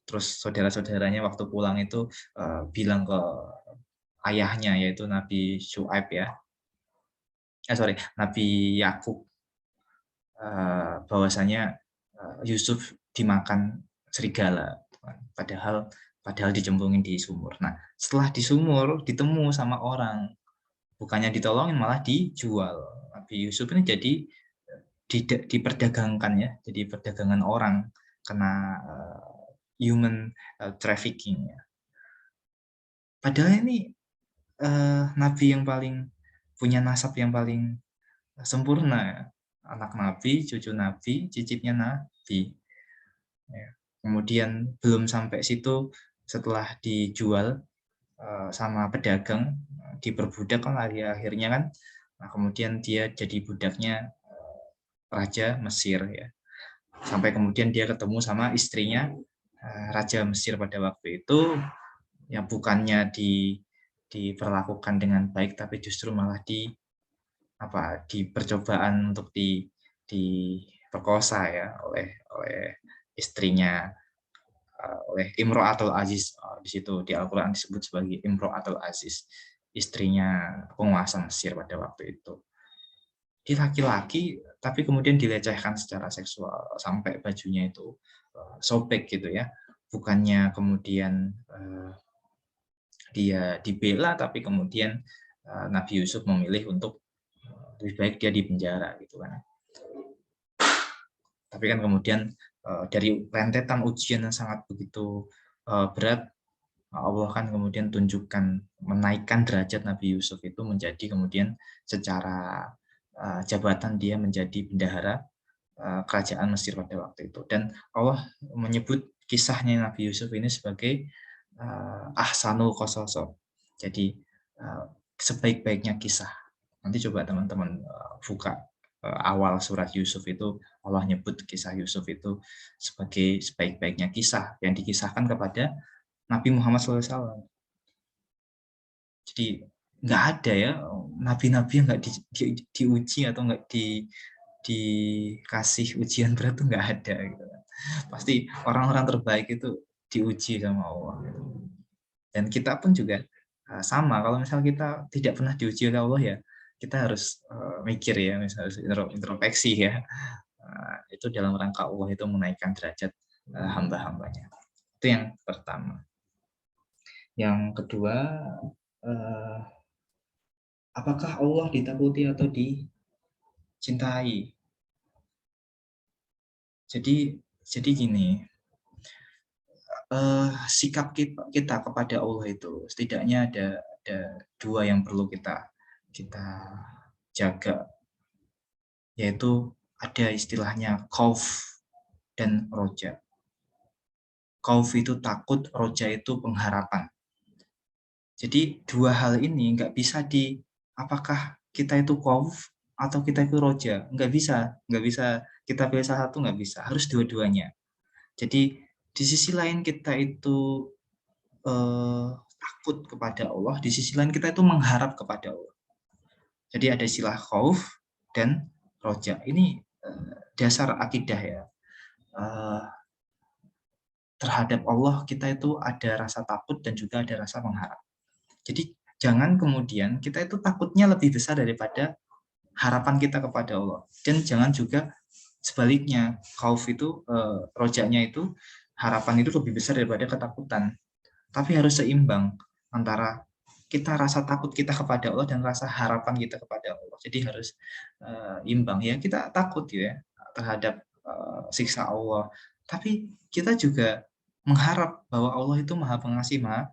Terus saudara-saudaranya waktu pulang itu bilang ke ayahnya, yaitu Nabi Syuaib, ya. Nabi Yakub, bahwasanya Yusuf dimakan serigala, padahal dicemplungin di sumur. Nah, setelah di sumur ditemu sama orang, bukannya ditolongin malah dijual. Nabi Yusuf ini jadi diperdagangkan, ya, jadi perdagangan orang, kena human trafficking, ya. Padahal ini Nabi yang paling punya nasab yang paling sempurna, anak Nabi, cucu Nabi, cicitnya Nabi. Ya. Kemudian belum sampai situ, setelah dijual sama pedagang, diperbudak kan, akhirnya kan Nah, kemudian dia jadi budaknya Raja Mesir ya. Sampai kemudian dia ketemu sama istrinya Raja Mesir pada waktu itu, yang bukannya diperlakukan dengan baik, tapi justru malah di percobaan untuk diperkosa ya oleh istrinya, oleh Imro'atul Aziz. Di situ di Al-Quran disebut sebagai Imro'atul Aziz, istrinya penguasa Mesir pada waktu itu. Dia laki-laki tapi kemudian dilecehkan secara seksual sampai bajunya itu sobek gitu ya. Bukannya kemudian dia dibela, tapi kemudian Nabi Yusuf memilih untuk lebih baik dia di penjara gitu kan. Tapi kan kemudian dari rentetan ujian yang sangat begitu berat, Allah kan kemudian tunjukkan menaikkan derajat Nabi Yusuf itu menjadi kemudian secara jabatan dia menjadi bendahara kerajaan Mesir pada waktu itu. Dan Allah menyebut kisahnya Nabi Yusuf ini sebagai ahsanul qasas. Jadi sebaik-baiknya kisah. Nanti coba teman-teman buka awal surat Yusuf itu, Allah nyebut kisah Yusuf itu sebagai sebaik-baiknya kisah yang dikisahkan kepada Nabi Muhammad SAW. Jadi nggak ada ya nabi-nabi yang nggak diuji atau nggak dikasih ujian berat tuh nggak ada gitu. Pasti orang-orang terbaik itu diuji sama Allah gitu. Dan kita pun juga sama, kalau misal kita tidak pernah diuji oleh Allah ya kita harus mikir ya, misalnya introspeksi ya, itu dalam rangka Allah itu menaikkan derajat hamba-hambanya. Itu yang pertama. Yang kedua, apakah Allah ditakuti atau dicintai? Jadi gini, sikap kita kepada Allah itu setidaknya ada dua yang perlu kita jaga, yaitu ada istilahnya khauf dan roja. Khauf itu takut, roja itu pengharapan. Jadi dua hal ini nggak bisa apakah kita itu khauf atau kita itu roja, nggak bisa kita pilih salah satu, nggak bisa, harus dua-duanya. Jadi di sisi lain kita itu takut kepada Allah, di sisi lain kita itu mengharap kepada Allah. Jadi ada istilah khauf dan roja. Ini dasar akidah ya. Terhadap Allah kita itu ada rasa takut dan juga ada rasa mengharap. Jadi jangan kemudian kita itu takutnya lebih besar daripada harapan kita kepada Allah. Dan jangan juga sebaliknya, khauf itu, rojanya itu, harapan itu lebih besar daripada ketakutan. Tapi harus seimbang antara kita rasa takut kita kepada Allah dan rasa harapan kita kepada Allah. Jadi harus imbang ya. Kita takut ya terhadap siksa Allah, tapi kita juga mengharap bahwa Allah itu Maha Pengasih, Maha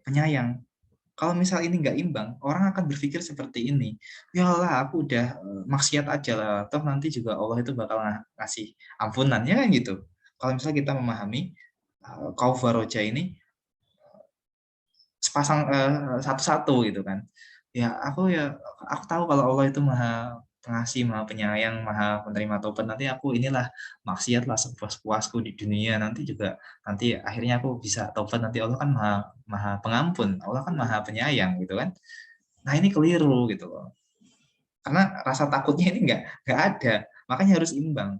Penyayang. Kalau misal ini nggak imbang, orang akan berpikir seperti ini, ya Allah aku udah maksiat aja lah, toh nanti juga Allah itu bakal ngasih ampunan, ya kan gitu. Kalau misal kita memahami khauf wa roja ini sepasang satu-satu gitu kan. Ya aku tahu kalau Allah itu Maha Pengasih, Maha Penyayang, Maha Penerima Taubat. Nanti aku inilah maksiat lah sepuas-puasku di dunia, nanti akhirnya aku bisa taubat, nanti Allah kan Maha Pengampun, Allah kan Maha Penyayang gitu kan. Nah ini keliru gitu loh. Karena rasa takutnya ini nggak ada, makanya harus imbang.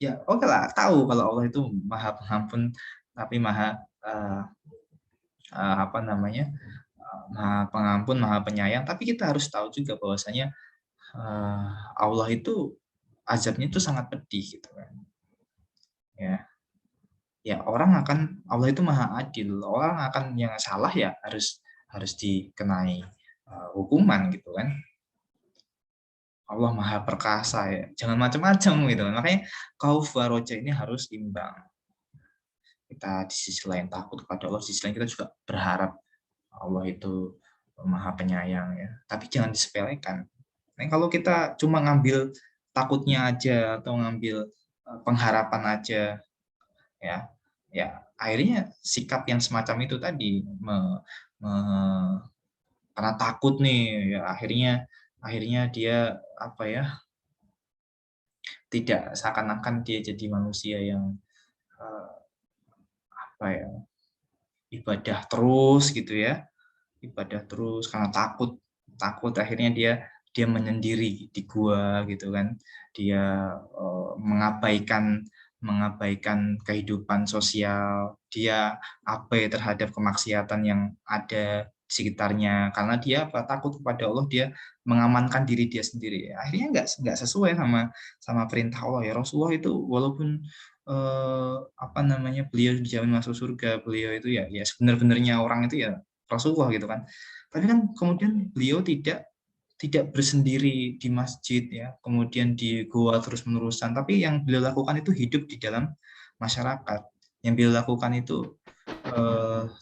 Ya oke lah, tahu kalau Allah itu Maha Pengampun tapi Maha Maha Pengampun, Maha Penyayang, tapi kita harus tahu juga bahwasanya Allah itu azabnya itu sangat pedih gitu kan. Ya Allah itu Maha Adil, orang akan yang salah ya harus dikenai hukuman gitu kan. Allah Maha Perkasa ya, jangan macam-macam gitu kan. Makanya khauf wa roja ini harus imbang. Kita di sisi lain takut kepada Allah, di sisi lain kita juga berharap Allah itu Maha Penyayang ya. Tapi jangan disepelekan. Nah, kalau kita cuma ngambil takutnya aja atau ngambil pengharapan aja, ya akhirnya sikap yang semacam itu tadi karena takut nih, ya akhirnya akhirnya dia tidak seakan-akan dia jadi manusia yang ibadah terus gitu ya, ibadah terus karena takut akhirnya dia menyendiri di gua gitu kan, dia mengabaikan kehidupan sosial, dia abai terhadap kemaksiatan yang ada di sekitarnya karena dia takut kepada Allah, dia mengamankan diri dia sendiri, akhirnya nggak sesuai sama perintah Allah ya. Rasulullah itu walaupun beliau dijamin masuk surga, beliau itu ya sebenar-benarnya orang itu ya Rasulullah gitu kan, tapi kan kemudian beliau tidak bersendiri di masjid ya, kemudian di goa terus-menerusan, tapi yang beliau lakukan itu hidup di dalam masyarakat. Yang beliau lakukan itu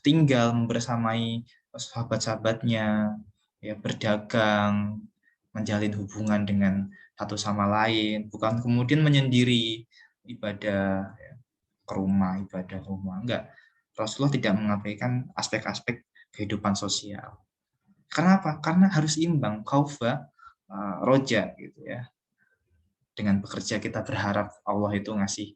tinggal membersamai sahabat-sahabatnya, ya berdagang, menjalin hubungan dengan satu sama lain, bukan kemudian menyendiri ibadah ya, ibadah ke rumah, enggak. Rasulullah tidak mengabaikan aspek-aspek kehidupan sosial. Karena apa? Karena harus imbang, khaufa, roja gitu ya. Dengan bekerja kita berharap Allah itu ngasih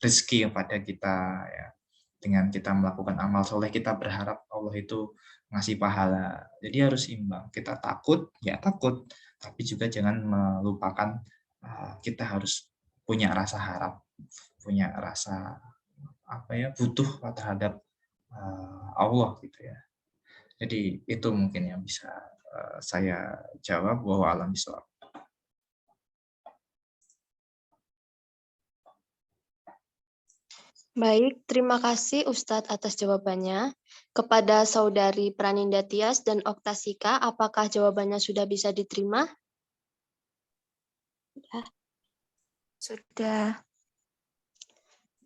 rezeki kepada kita ya. Dengan kita melakukan amal soleh kita berharap Allah itu ngasih pahala. Jadi harus imbang. Kita takut, ya takut, tapi juga jangan melupakan kita harus punya rasa harap, punya rasa butuh terhadap Allah gitu ya. Jadi itu mungkin yang bisa saya jawab, bahwa alam bisawab. Baik, terima kasih Ustadz atas jawabannya. Kepada Saudari Praninda Tias dan Oktasika, apakah jawabannya sudah bisa diterima? Sudah.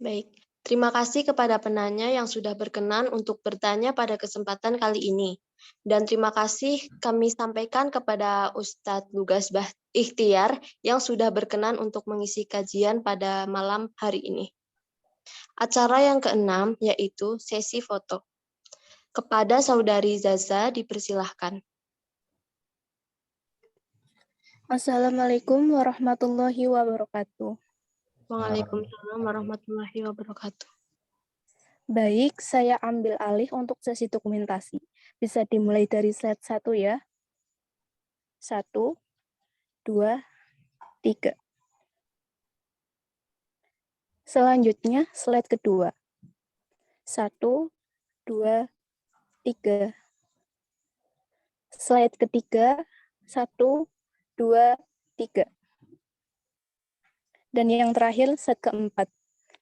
Baik, terima kasih kepada penanya yang sudah berkenan untuk bertanya pada kesempatan kali ini. Dan terima kasih kami sampaikan kepada Ustadz Lugas Ikhtiar yang sudah berkenan untuk mengisi kajian pada malam hari ini. Acara yang keenam yaitu sesi foto. Kepada Saudari Zaza dipersilahkan. Assalamualaikum warahmatullahi wabarakatuh. Waalaikumsalam warahmatullahi wabarakatuh. Baik, saya ambil alih untuk sesi dokumentasi. Bisa dimulai dari slide 1 ya. 1, 2, 3. Selanjutnya, slide kedua. 1, 2, 3. Slide ketiga, 1, 2, 3. Dan yang terakhir, slide keempat.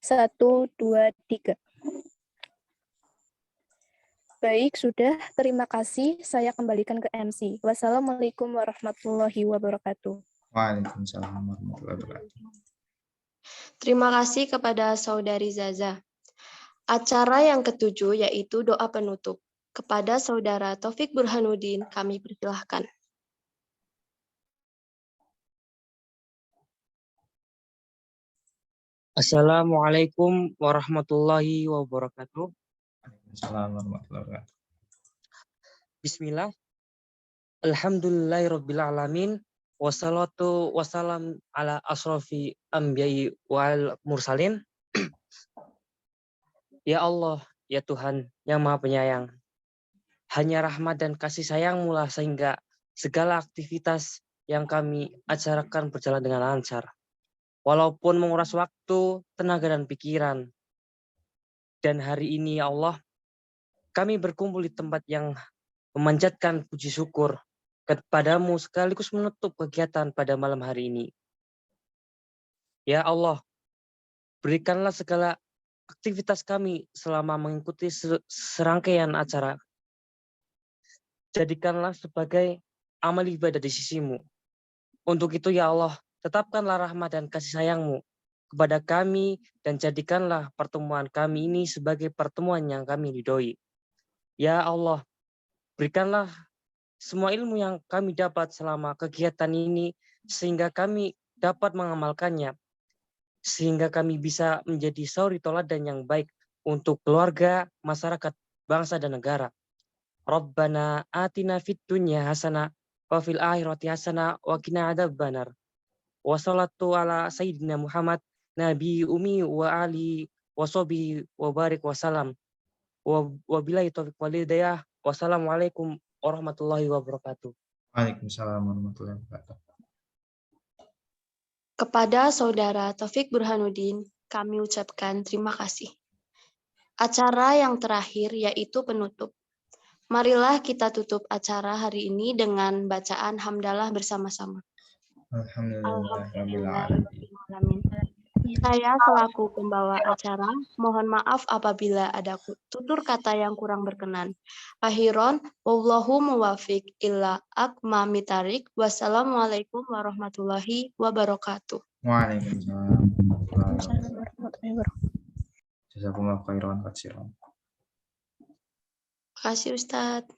1, 2, 3. Baik, sudah. Terima kasih. Saya kembalikan ke MC. Wassalamualaikum warahmatullahi wabarakatuh. Waalaikumsalam warahmatullahi wabarakatuh. Terima kasih kepada Saudari Zaza. Acara yang ketujuh yaitu doa penutup. Kepada Saudara Taufik Burhanuddin, kami persilahkan. Assalamualaikum warahmatullahi wabarakatuh. Assalamualaikum warahmatullahi wabarakatuh. Bismillah. Alhamdulillahirabbil alamin. Wassalatu wassalam ala asrofi anbiya'i wal mursalin. Ya Allah, ya Tuhan yang Maha Penyayang. Hanya rahmat dan kasih sayang-Mu lah sehingga segala aktivitas yang kami acarakan berjalan dengan lancar. Walaupun menguras waktu, tenaga dan pikiran. Dan hari ini ya Allah, kami berkumpul di tempat yang memanjatkan puji syukur kepadamu sekaligus menutup kegiatan pada malam hari ini. Ya Allah, berikanlah segala aktivitas kami selama mengikuti serangkaian acara. Jadikanlah sebagai amal ibadah di sisi-Mu. Untuk itu ya Allah, tetapkanlah rahmat dan kasih sayang-Mu kepada kami dan jadikanlah pertemuan kami ini sebagai pertemuan yang kami ridhoi. Ya Allah, berikanlah semua ilmu yang kami dapat selama kegiatan ini sehingga kami dapat mengamalkannya, sehingga kami bisa menjadi suri toladan yang baik untuk keluarga, masyarakat, bangsa, dan negara. Rabbana atina fid dunya hasanah wa fil akhirati hasanah wa qina adzabannar. Wa sallatu ala sayyidina Muhammad nabi umi wa ali wa sahbihi wa barik wa salam. Wa billahi taufiq wal hidayah. Wassalamualaikum warahmatullahi wabarakatuh. Waalaikumsalam warahmatullahi wabarakatuh. Kepada Saudara Taufik Burhanuddin, kami ucapkan terima kasih. Acara yang terakhir yaitu penutup. Marilah kita tutup acara hari ini dengan bacaan hamdalah bersama-sama. Alhamdulillahirrahmanirrahim. Saya selaku pembawa acara, mohon maaf apabila ada tutur kata yang kurang berkenan. Akhiron, wallahu muwafiq illa aqwamit thariq. Wassalamualaikum warahmatullahi wabarakatuh. Waalaikumsalam warahmatullahi wabarakatuh. Jazakumullahu khairan katsiran. Terima kasih Ustadz.